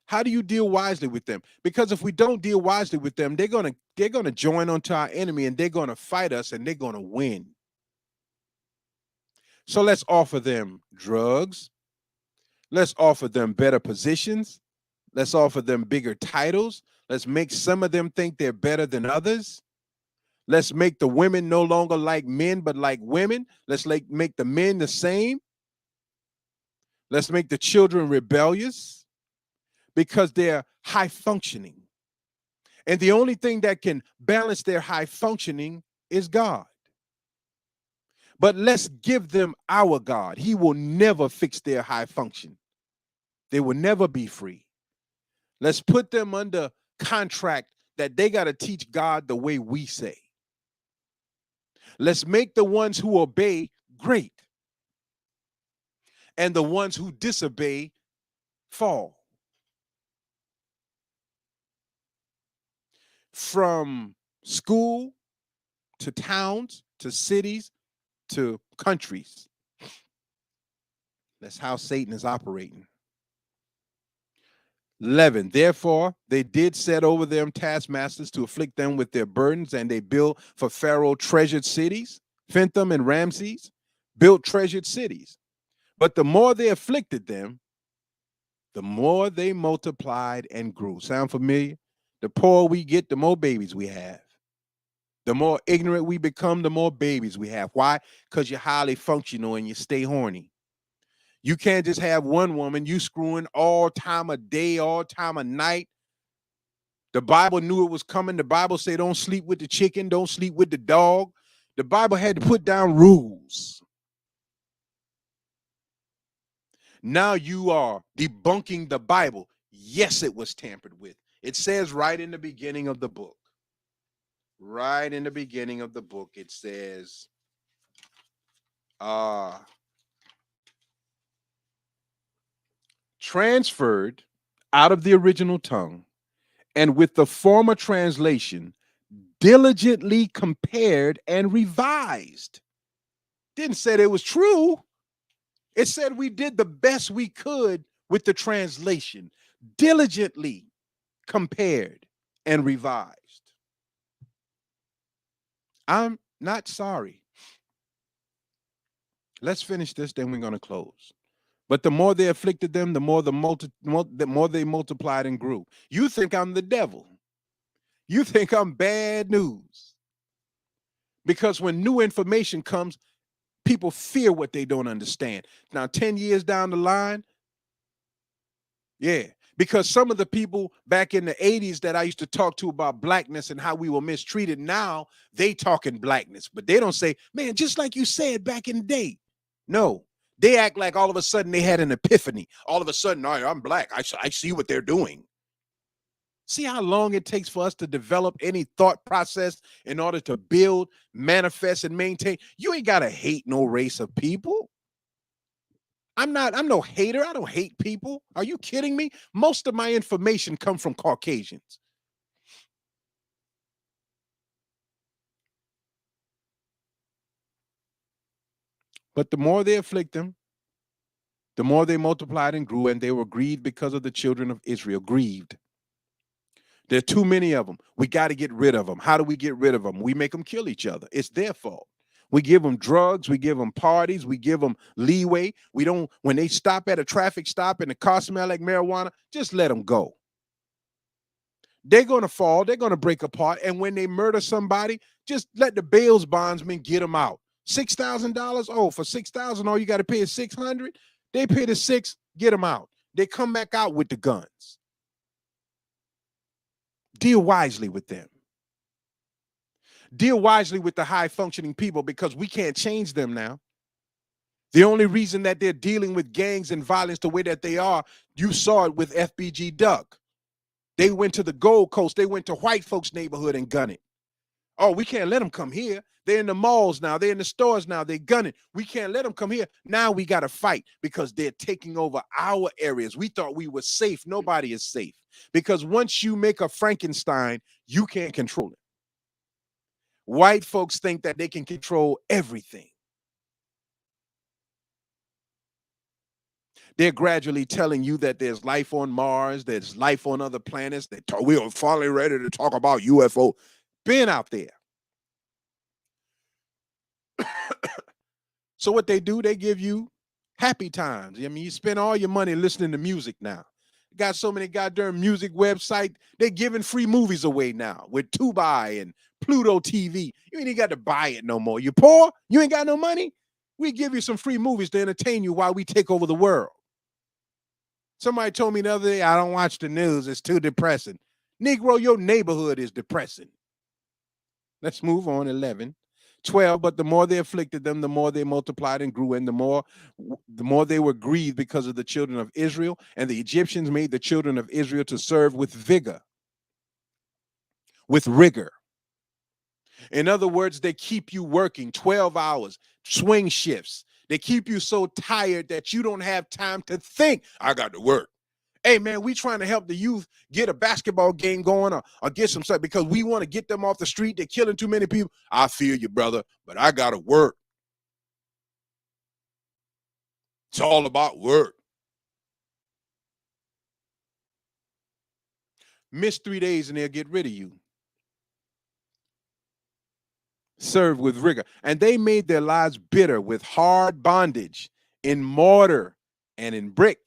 How do you deal wisely with them? Because if we don't deal wisely with them, they're gonna join onto our enemy and they're gonna fight us and they're gonna win. So let's offer them drugs. Let's offer them better positions. Let's offer them bigger titles. Let's make some of them think they're better than others. Let's make the women no longer like men, but like women. Let's make the men the same. Let's make the children rebellious because they're high functioning. And the only thing that can balance their high functioning is God. But let's give them our God. He will never fix their high function. They will never be free. Let's put them under contract that they got to teach God the way we say. Let's make the ones who obey great and the ones who disobey fall. From school to towns to cities to countries. That's how Satan is operating. 11, therefore they did set over them taskmasters to afflict them with their burdens, and they built for Pharaoh treasured cities. Phinthom and Ramses built treasured cities. But the more they afflicted them, the more they multiplied and grew. Sound familiar? The poorer we get, the more babies we have. The more ignorant we become, the more babies we have. Why? Because you're highly functional and you stay horny. You can't just have one woman. You screwing all time of day, all time of night. The Bible knew it was coming. The Bible said don't sleep with the chicken, don't sleep with the dog. The Bible had to put down rules. Now you are debunking the Bible. Yes, it was tampered with. It says right in the beginning of the book. Right in the beginning of the book, it says, transferred out of the original tongue, and with the former translation, diligently compared and revised. Didn't say it was true. It said we did the best we could with the translation, diligently compared and revised. I'm not sorry. Let's finish this, then we're going to close. But the more they afflicted them, the more they multiplied and grew. You think I'm the devil. You think I'm bad news. Because when new information comes, people fear what they don't understand. Now, 10 years down the line, yeah, because some of the people back in the 80s that I used to talk to about blackness and how we were mistreated, now they talking blackness, but they don't say, man, just like you said back in the day. No, they act like all of a sudden they had an epiphany. All of a sudden, all right, I'm black. I see what they're doing. See how long it takes for us to develop any thought process in order to build, manifest, and maintain. You ain't got to hate no race of people. I'm no hater. I don't hate people. Are you kidding me? Most of my information come from Caucasians. But the more they afflict them, the more they multiplied and grew, and they were grieved because of the children of Israel. Grieved. There are too many of them. We got to get rid of them. How do we get rid of them? We make them kill each other. It's their fault. We give them drugs. We give them parties. We give them leeway. We don't, when they stop at a traffic stop and the car smell like marijuana, just let them go. They're going to fall. They're going to break apart. And when they murder somebody, just let the bail bondsman get them out. $6,000. Oh, for $6,000, all you got to pay is $600. They pay the $6, get them out. They come back out with the guns. Deal wisely with them. Deal wisely with the high functioning people, because we can't change them now. The only reason that they're dealing with gangs and violence the way that they are, you saw it with FBG Duck. They went to the Gold Coast. They went to white folks' neighborhood and gun it. Oh, we can't let them come here. They're in the malls now. They're in the stores now. They gun it. We can't let them come here. Now we got to fight because they're taking over our areas. We thought we were safe. Nobody is safe, because once you make a Frankenstein, you can't control it. White folks think that they can control everything. They're gradually telling you that there's life on Mars, there's life on other planets. We are finally ready to talk about UFO. Been out there. So what they do, they give you happy times. I mean, you spend all your money listening to music now. Got so many goddamn music websites. They're giving free movies away now with Tubi and Pluto TV. You ain't even got to buy it no more. You poor? You ain't got no money? We give you some free movies to entertain you while we take over the world. Somebody told me the other day, I don't watch the news. It's too depressing. Negro, your neighborhood is depressing. Let's move on. 11. 12, but the more they afflicted them, the more they multiplied and grew, and the more they were grieved because of the children of Israel. And the Egyptians made the children of Israel to serve with vigor, with rigor. In other words, they keep you working 12 hours, swing shifts. They keep you so tired that you don't have time to think. I got to work. Hey, man, we trying to help the youth get a basketball game going or get some stuff because we want to get them off the street. They're killing too many people. I feel you, brother, but I got to work. It's all about work. Miss 3 days and they'll get rid of you. Serve with rigor. And they made their lives bitter with hard bondage in mortar and in brick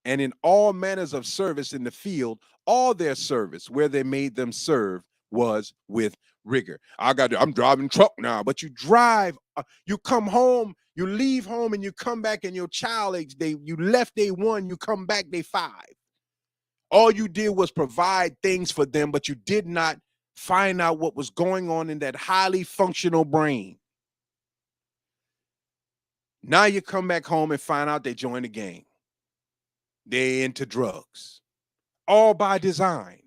and in all manners of service in the field. All their service where they made them serve was with rigor. I'm driving truck now, but you drive, you come home, you leave home and you come back and your child, you left day 1, you come back day 5. All you did was provide things for them, but you did not find out what was going on in that highly functional brain. Now you come back home and find out they joined the gang. They're into drugs, all by design.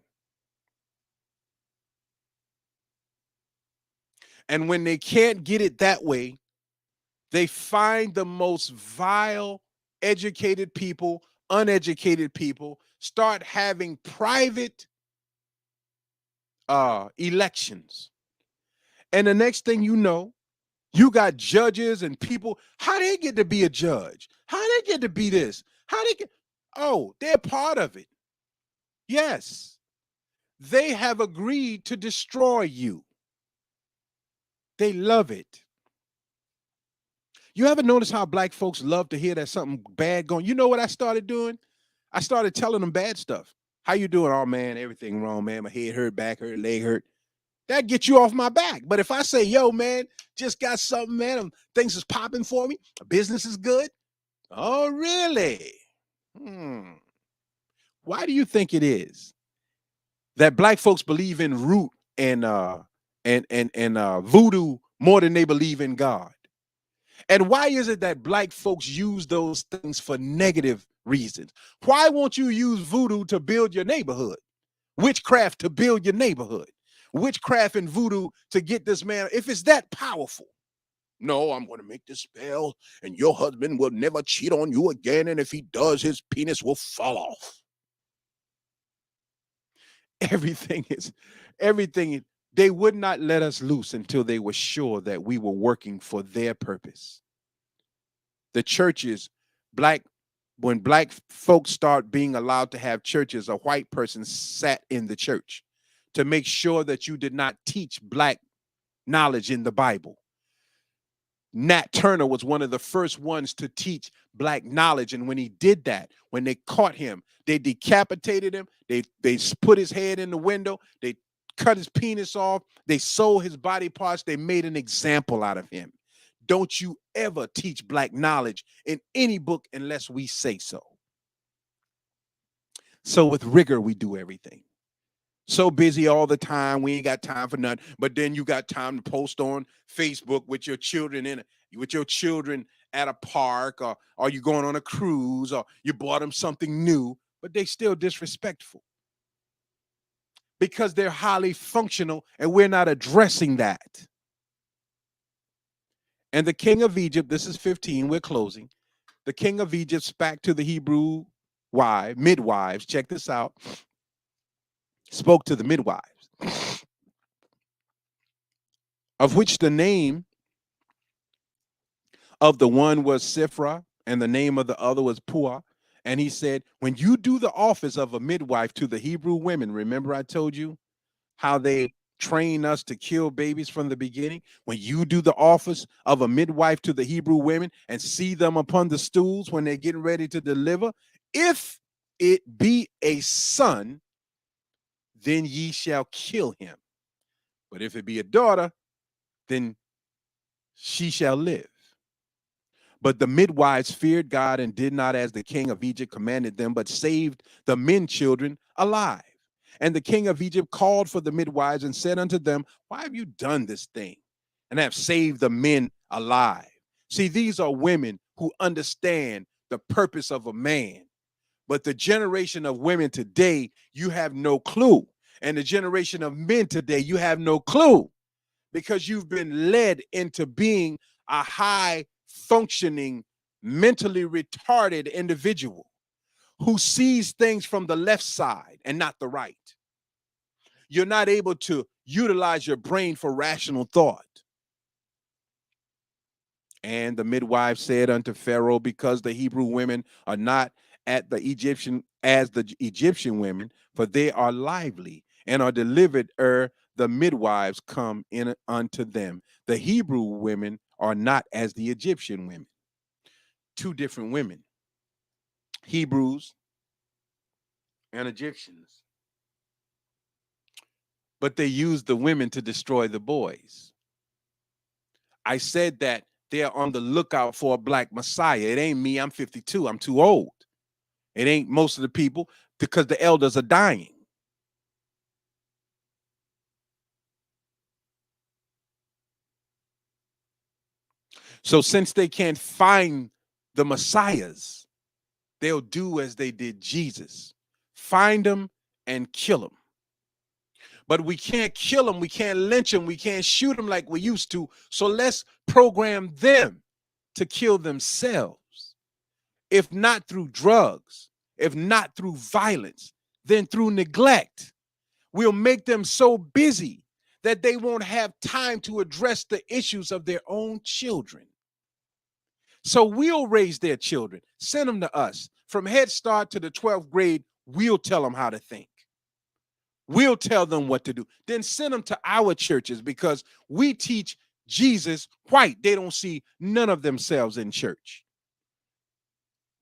And when they can't get it that way, they find the most vile, educated people, uneducated people, start having private elections. And the next thing you know, you got judges and people. How they get to be a judge? How they get to be this? How they get? Oh, they're part of it. Yes, they have agreed to destroy you. They love it. You ever notice how black folks love to hear that something bad going? You know what I started doing? I started telling them bad stuff. How you doing? Oh man, everything wrong, man. My head hurt, back hurt, leg hurt. That gets you off my back. But if I say, yo, man, just got something, man, things is popping for me, business is good. Oh, really? Hmm. Why do you think it is that black folks believe in root and voodoo more than they believe in God? And why is it that black folks use those things for negative reasons? Why won't you use voodoo to build your neighborhood? Witchcraft to build your neighborhood? Witchcraft and voodoo to get this man, if it's that powerful. No, I'm going to make this spell and your husband will never cheat on you again. And if he does, his penis will fall off. Everything. They would not let us loose until they were sure that we were working for their purpose. The churches, when black folks start being allowed to have churches, a white person sat in the church to make sure that you did not teach black knowledge in the Bible. Nat Turner was one of the first ones to teach black knowledge. And when he did that, when they caught him, they decapitated him. They put his head in the window. They cut his penis off. They sold his body parts. They made an example out of him. Don't you ever teach black knowledge in any book unless we say so. So with rigor, we do everything. So busy all the time, we ain't got time for nothing. But then you got time to post on Facebook with your children at a park, or you going on a cruise, or you bought them something new, but they still disrespectful because they're highly functional, and we're not addressing that. And the king of Egypt, this is 15, we're closing. The king of Egypt spake to the Hebrew midwives. Check this out. Spoke to the midwives, of which the name of the one was Sifra, and the name of the other was Puah. And he said, when you do the office of a midwife to the Hebrew women, remember I told you how they train us to kill babies from the beginning? When you do the office of a midwife to the Hebrew women and see them upon the stools when they're getting ready to deliver, if it be a son, then ye shall kill him. But if it be a daughter, then she shall live. But the midwives feared God and did not as the king of Egypt commanded them, but saved the men children alive. And the king of Egypt called for the midwives and said unto them, why have you done this thing and have saved the men alive? See, these are women who understand the purpose of a man. But the generation of women today, you have no clue. And the generation of men today, you have no clue, because you've been led into being a high functioning, mentally retarded individual who sees things from the left side and not the right. You're not able to utilize your brain for rational thought. And the midwife said unto Pharaoh, because the Hebrew women are not at the Egyptian as the Egyptian women, for they are lively and are delivered ere the midwives come in unto them. The Hebrew women are not as the Egyptian women. Two different women, Hebrews and Egyptians. But they used the women to destroy the boys. I said that they're on the lookout for a black Messiah. It ain't me. I'm 52. I'm too old. It ain't most of the people, because the elders are dying. So since they can't find the messiahs, they'll do as they did Jesus. Find them and kill them. But we can't kill them. We can't lynch them. We can't shoot them like we used to. So let's program them to kill themselves. If not through drugs, if not through violence, then through neglect. We'll make them so busy that they won't have time to address the issues of their own children. So we'll raise their children, send them to us. From Head Start to the 12th grade, we'll tell them how to think. We'll tell them what to do. Then send them to our churches because we teach Jesus white. They don't see none of themselves in church.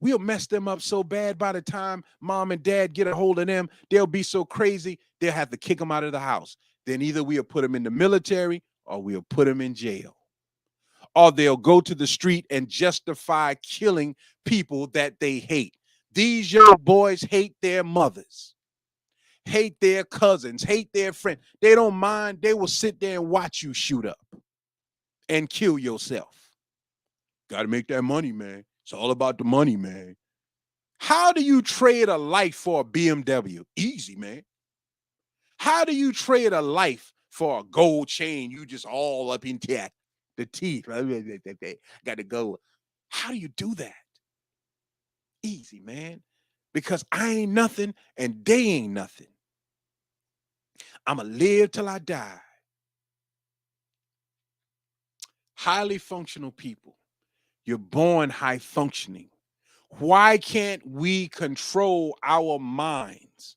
We'll mess them up so bad by the time mom and dad get a hold of them, they'll be so crazy, they'll have to kick them out of the house. Then either we'll put them in the military or we'll put them in jail. Or they'll go to the street and justify killing people that they hate. These young boys hate their mothers, hate their cousins, hate their friends. They don't mind. They will sit there and watch you shoot up and kill yourself. Got to make that money, man. It's all about the money, man. How do you trade a life for a BMW? Easy, man. How do you trade a life for a gold chain? You just all up in that, the teeth. Got to go. How do you do that? Easy, man. Because I ain't nothing and they ain't nothing. I'ma live till I die. Highly functional people. You're born high functioning. Why can't we control our minds?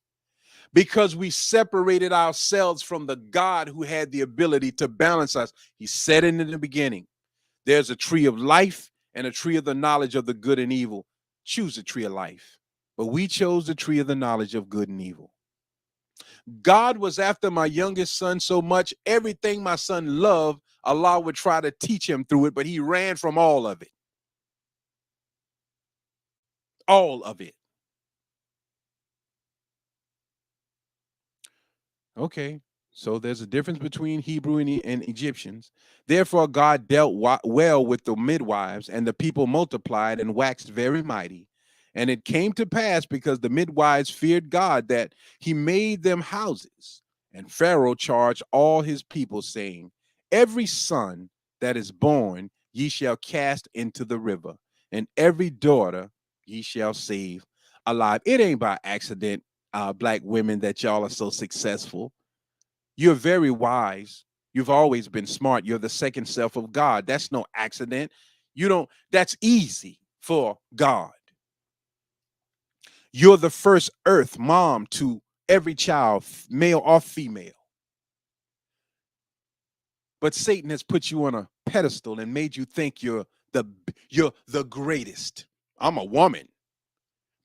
Because we separated ourselves from the God who had the ability to balance us. He said it in the beginning. There's a tree of life and a tree of the knowledge of the good and evil. Choose the tree of life. But we chose the tree of the knowledge of good and evil. God was after my youngest son so much, everything my son loved, Allah would try to teach him through it, but he ran from all of it. All of it. Okay, so there's a difference between Hebrew and Egyptians. Therefore, God dealt well with the midwives, and the people multiplied and waxed very mighty. And it came to pass, because the midwives feared God, that he made them houses. And Pharaoh charged all his people, saying, every son that is born ye shall cast into the river, and every daughter ye shall save alive. It ain't by accident, black women, that y'all are so successful. You're very wise. You've always been smart. You're the second self of God. That's no accident. That's easy for God. You're the first earth mom to every child, male or female. But Satan has put you on a pedestal and made you think you're the greatest. I'm a woman.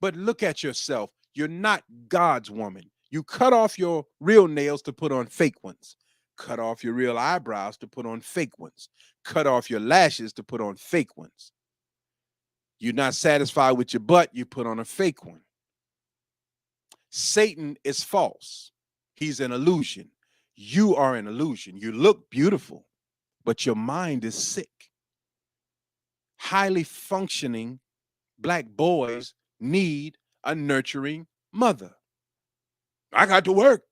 But look at yourself. You're not God's woman. You cut off your real nails to put on fake ones. Cut off your real eyebrows to put on fake ones. Cut off your lashes to put on fake ones. You're not satisfied with your butt, you put on a fake one. Satan is false. He's an illusion. You are an illusion. You look beautiful, but your mind is sick. Highly functioning black boys need a nurturing mother. I got to work.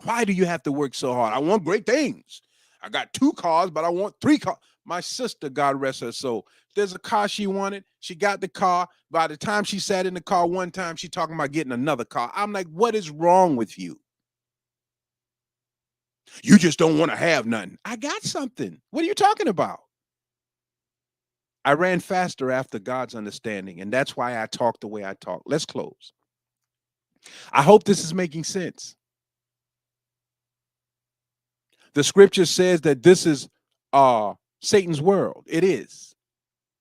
Why do you have to work so hard? I want great things. I got 2 cars, but I want 3 cars. My sister, God rest her soul, there's a car she wanted. She got the car. By the time she sat in the car one time, she talking about getting another car. I'm like, what is wrong with you? You just don't want to have nothing. I got something. What are you talking about? I ran faster after God's understanding, and that's why I talk the way I talk. Let's close. I hope this is making sense. The scripture says that this is Satan's world. It is,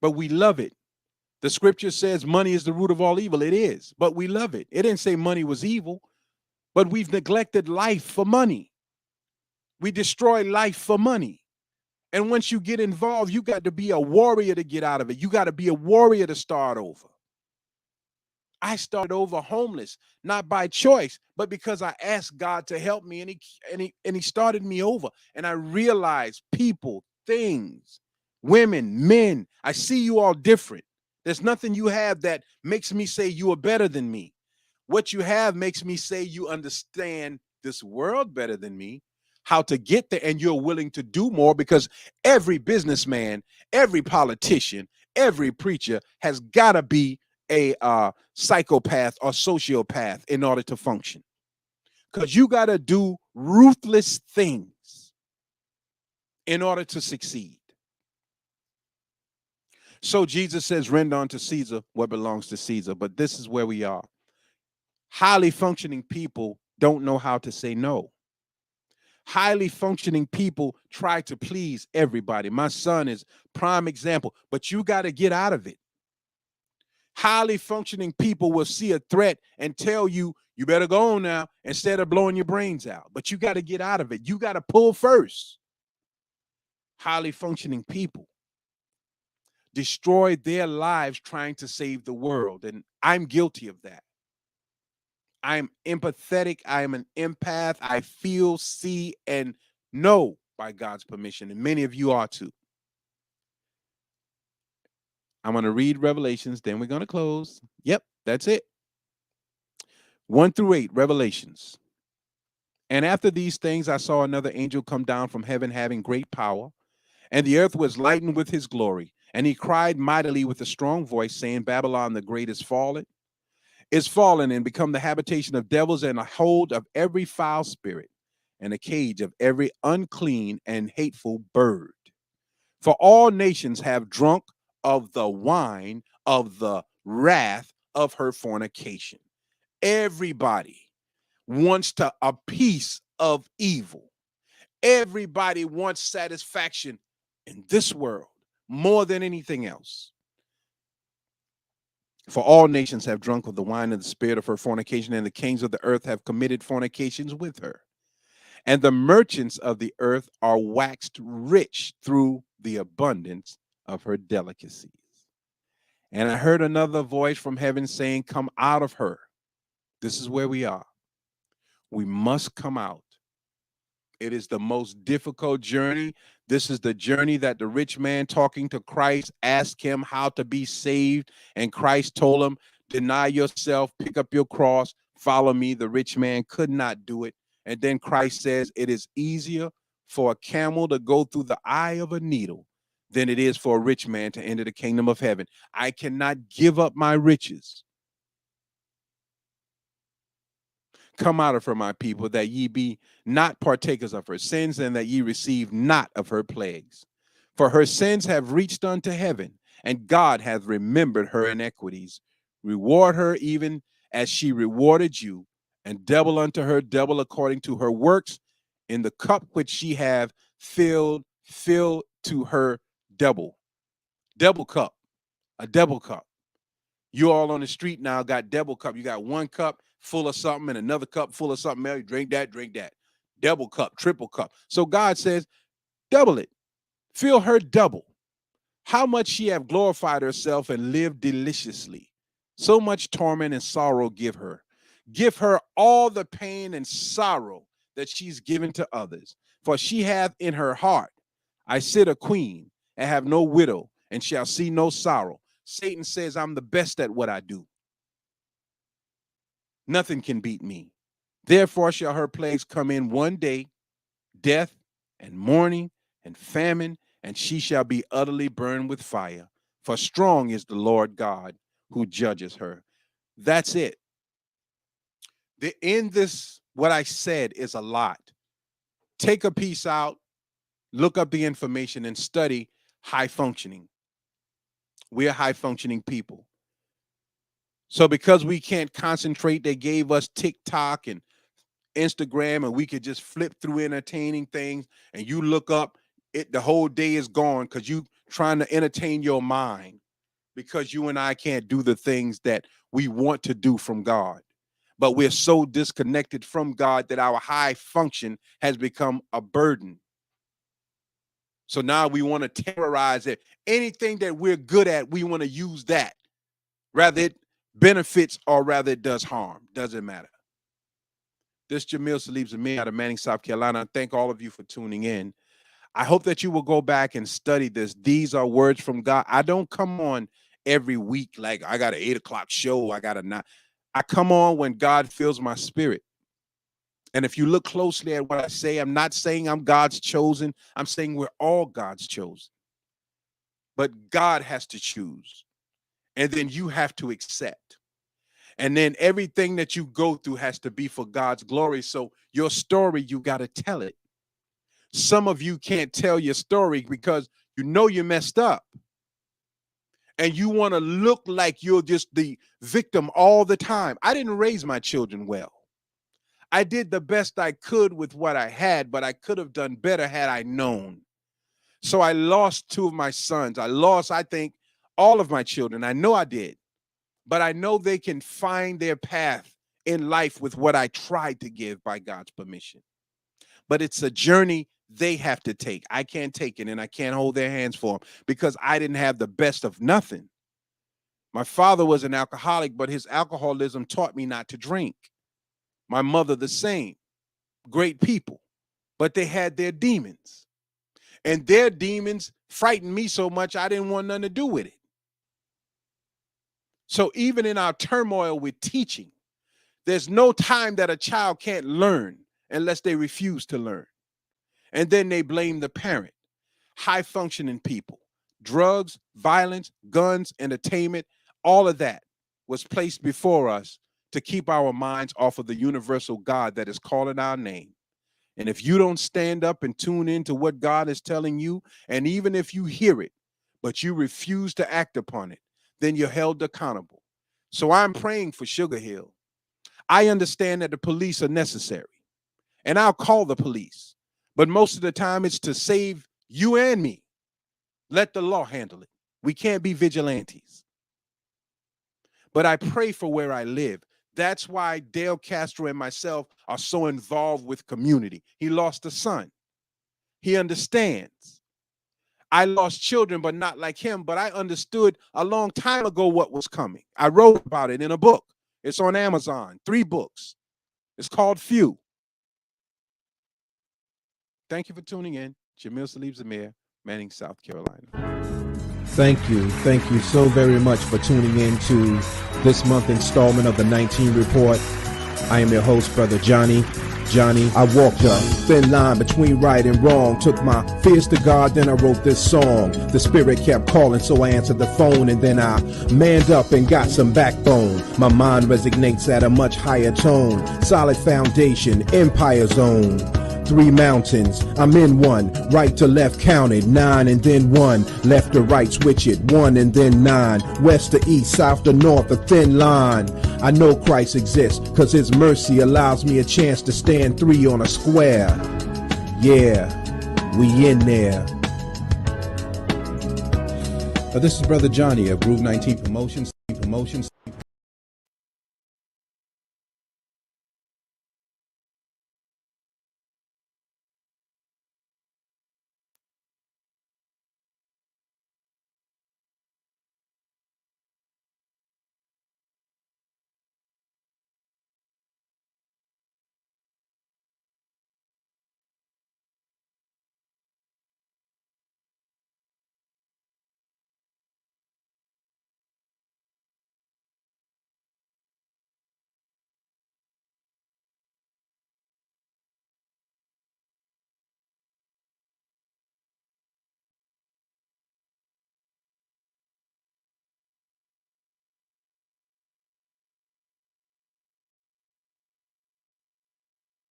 but we love it. The scripture says money is the root of all evil. It is, but we love it. It didn't say money was evil, but we've neglected life for money. We destroy life for money. And once you get involved, you got to be a warrior to get out of it. You got to be a warrior to start over. I started over homeless, not by choice, but because I asked God to help me, and he started me over. And I realized people, things, women, men, I see you all different. There's nothing you have that makes me say you are better than me. What you have makes me say you understand this world better than me, how to get there, and you're willing to do more, because every businessman, every politician, every preacher has got to be a psychopath or sociopath in order to function, because you got to do ruthless things in order to succeed. So Jesus says, render unto Caesar what belongs to Caesar. But this is where we are. Highly functioning people don't know how to say no. Highly functioning people try to please everybody. My son is prime example, but you got to get out of it. Highly functioning people will see a threat and tell you, you better go on now, instead of blowing your brains out. But you got to get out of it. You got to pull first. Highly functioning people destroy their lives trying to save the world. And I'm guilty of that. I'm empathetic. I am an empath. I feel, see, and know by God's permission. And many of you are too. I'm going to read Revelations, then we're going to close. Yep, that's it. 1-8, Revelations. And after these things, I saw another angel come down from heaven, having great power, and the earth was lightened with his glory. And he cried mightily with a strong voice, saying, Babylon the great is fallen and become the habitation of devils, and a hold of every foul spirit, and a cage of every unclean and hateful bird. For all nations have drunk of the wine of the wrath of her fornication. Everybody wants a piece of evil. Everybody wants satisfaction in this world more than anything else. For all nations have drunk of the wine of the spirit of her fornication, and the kings of the earth have committed fornications with her. And the merchants of the earth are waxed rich through the abundance of her delicacies. And I heard another voice from heaven saying, come out of her. This is where we are. We must come out. It is the most difficult journey. This is the journey that the rich man, talking to Christ, asked him how to be saved. And Christ told him, deny yourself, pick up your cross, follow me. The rich man could not do it. And then Christ says, it is easier for a camel to go through the eye of a needle than it is for a rich man to enter the kingdom of heaven. I cannot give up my riches. Come out of her, my people, that ye be not partakers of her sins, and that ye receive not of her plagues. For her sins have reached unto heaven, and God hath remembered her iniquities. Reward her even as she rewarded you, and double unto her double according to her works. In the cup which she have filled, fill to her double. Double cup, a double cup. You all on the street now got double cup. You got one cup full of something and another cup full of something else. You drink that, drink that. Double cup, triple cup. So God says, double it. Fill her double. How much she have glorified herself and lived deliciously. So much torment and sorrow give her. Give her all the pain and sorrow that she's given to others. For she hath in her heart, I sit a queen and have no widow and shall see no sorrow. Satan says, I'm the best at what I do. Nothing can beat me. Therefore shall her plagues come in one day, death and mourning and famine, and she shall be utterly burned with fire. For strong is the Lord God who judges her. That's it. In this, what I said is a lot. Take a piece out, look up the information, and study high functioning. We are high functioning people. So because we can't concentrate, they gave us TikTok and Instagram, and we could just flip through entertaining things, and you look up, the whole day is gone because you trying to entertain your mind, because you and I can't do the things that we want to do from God. But we're so disconnected from God that our high function has become a burden. So now we want to terrorize it. Anything that we're good at, we want to use that. Rather it benefits or rather it does harm. Doesn't matter. This Jamil Salib Zamir out of Manning, South Carolina. I thank all of you for tuning in. I hope that you will go back and study this. These are words from God. I don't come on every week, like I got an 8 o'clock show. I come on when God fills my spirit. And if you look closely at what I say, I'm not saying I'm God's chosen. I'm saying we're all God's chosen. But God has to choose. And then you have to accept. And then everything that you go through has to be for God's glory. So your story, you got to tell it. Some of you can't tell your story because you know you messed up. And you want to look like you're just the victim all the time. I didn't raise my children well. I did the best I could with what I had, but I could have done better had I known. So I lost 2 of my sons. I lost, I think, all of my children. I know I did. But I know they can find their path in life with what I tried to give by God's permission. But it's a journey they have to take. I can't take it, and I can't hold their hands for them because I didn't have the best of nothing. My father was an alcoholic, but his alcoholism taught me not to drink. My mother, the same. Great people, but they had their demons. And their demons frightened me so much I didn't want nothing to do with it. So even in our turmoil with teaching, there's no time that a child can't learn unless they refuse to learn. And then they blame the parent. High functioning people, drugs, violence, guns, entertainment, all of that was placed before us to keep our minds off of the universal God that is calling our name. And if you don't stand up and tune into what God is telling you, and even if you hear it, but you refuse to act upon it, then you're held accountable. So I'm praying for Sugar Hill. I understand that the police are necessary, and I'll call the police. But most of the time, it's to save you and me. Let the law handle it. We can't be vigilantes. But I pray for where I live. That's why Dale Castro and myself are so involved with community. He lost a son. He understands. I lost children, but not like him. But I understood a long time ago what was coming. I wrote about it in a book. It's on Amazon, 3 books. It's called Few. Thank you for tuning in. Jamil Salib Zamir, Manning, South Carolina. Thank you so very much for tuning in to this month installment of the 19 Report. I am your host, Brother Johnny. I walked a thin line between right and wrong, took my fears to God, then I wrote this song. The spirit kept calling, so I answered the phone, and then I manned up and got some backbone. My mind resonates at a much higher tone, solid foundation, empire zone. 3 mountains, I'm in one, right to left counted, 9 and then 1, left to right switch it, 1 and then 9, west to east, south to north, a thin line. I know Christ exists, cause his mercy allows me a chance to stand 3 on a square. Yeah, we in there. This is Brother Johnny of Groove 19 Promotions.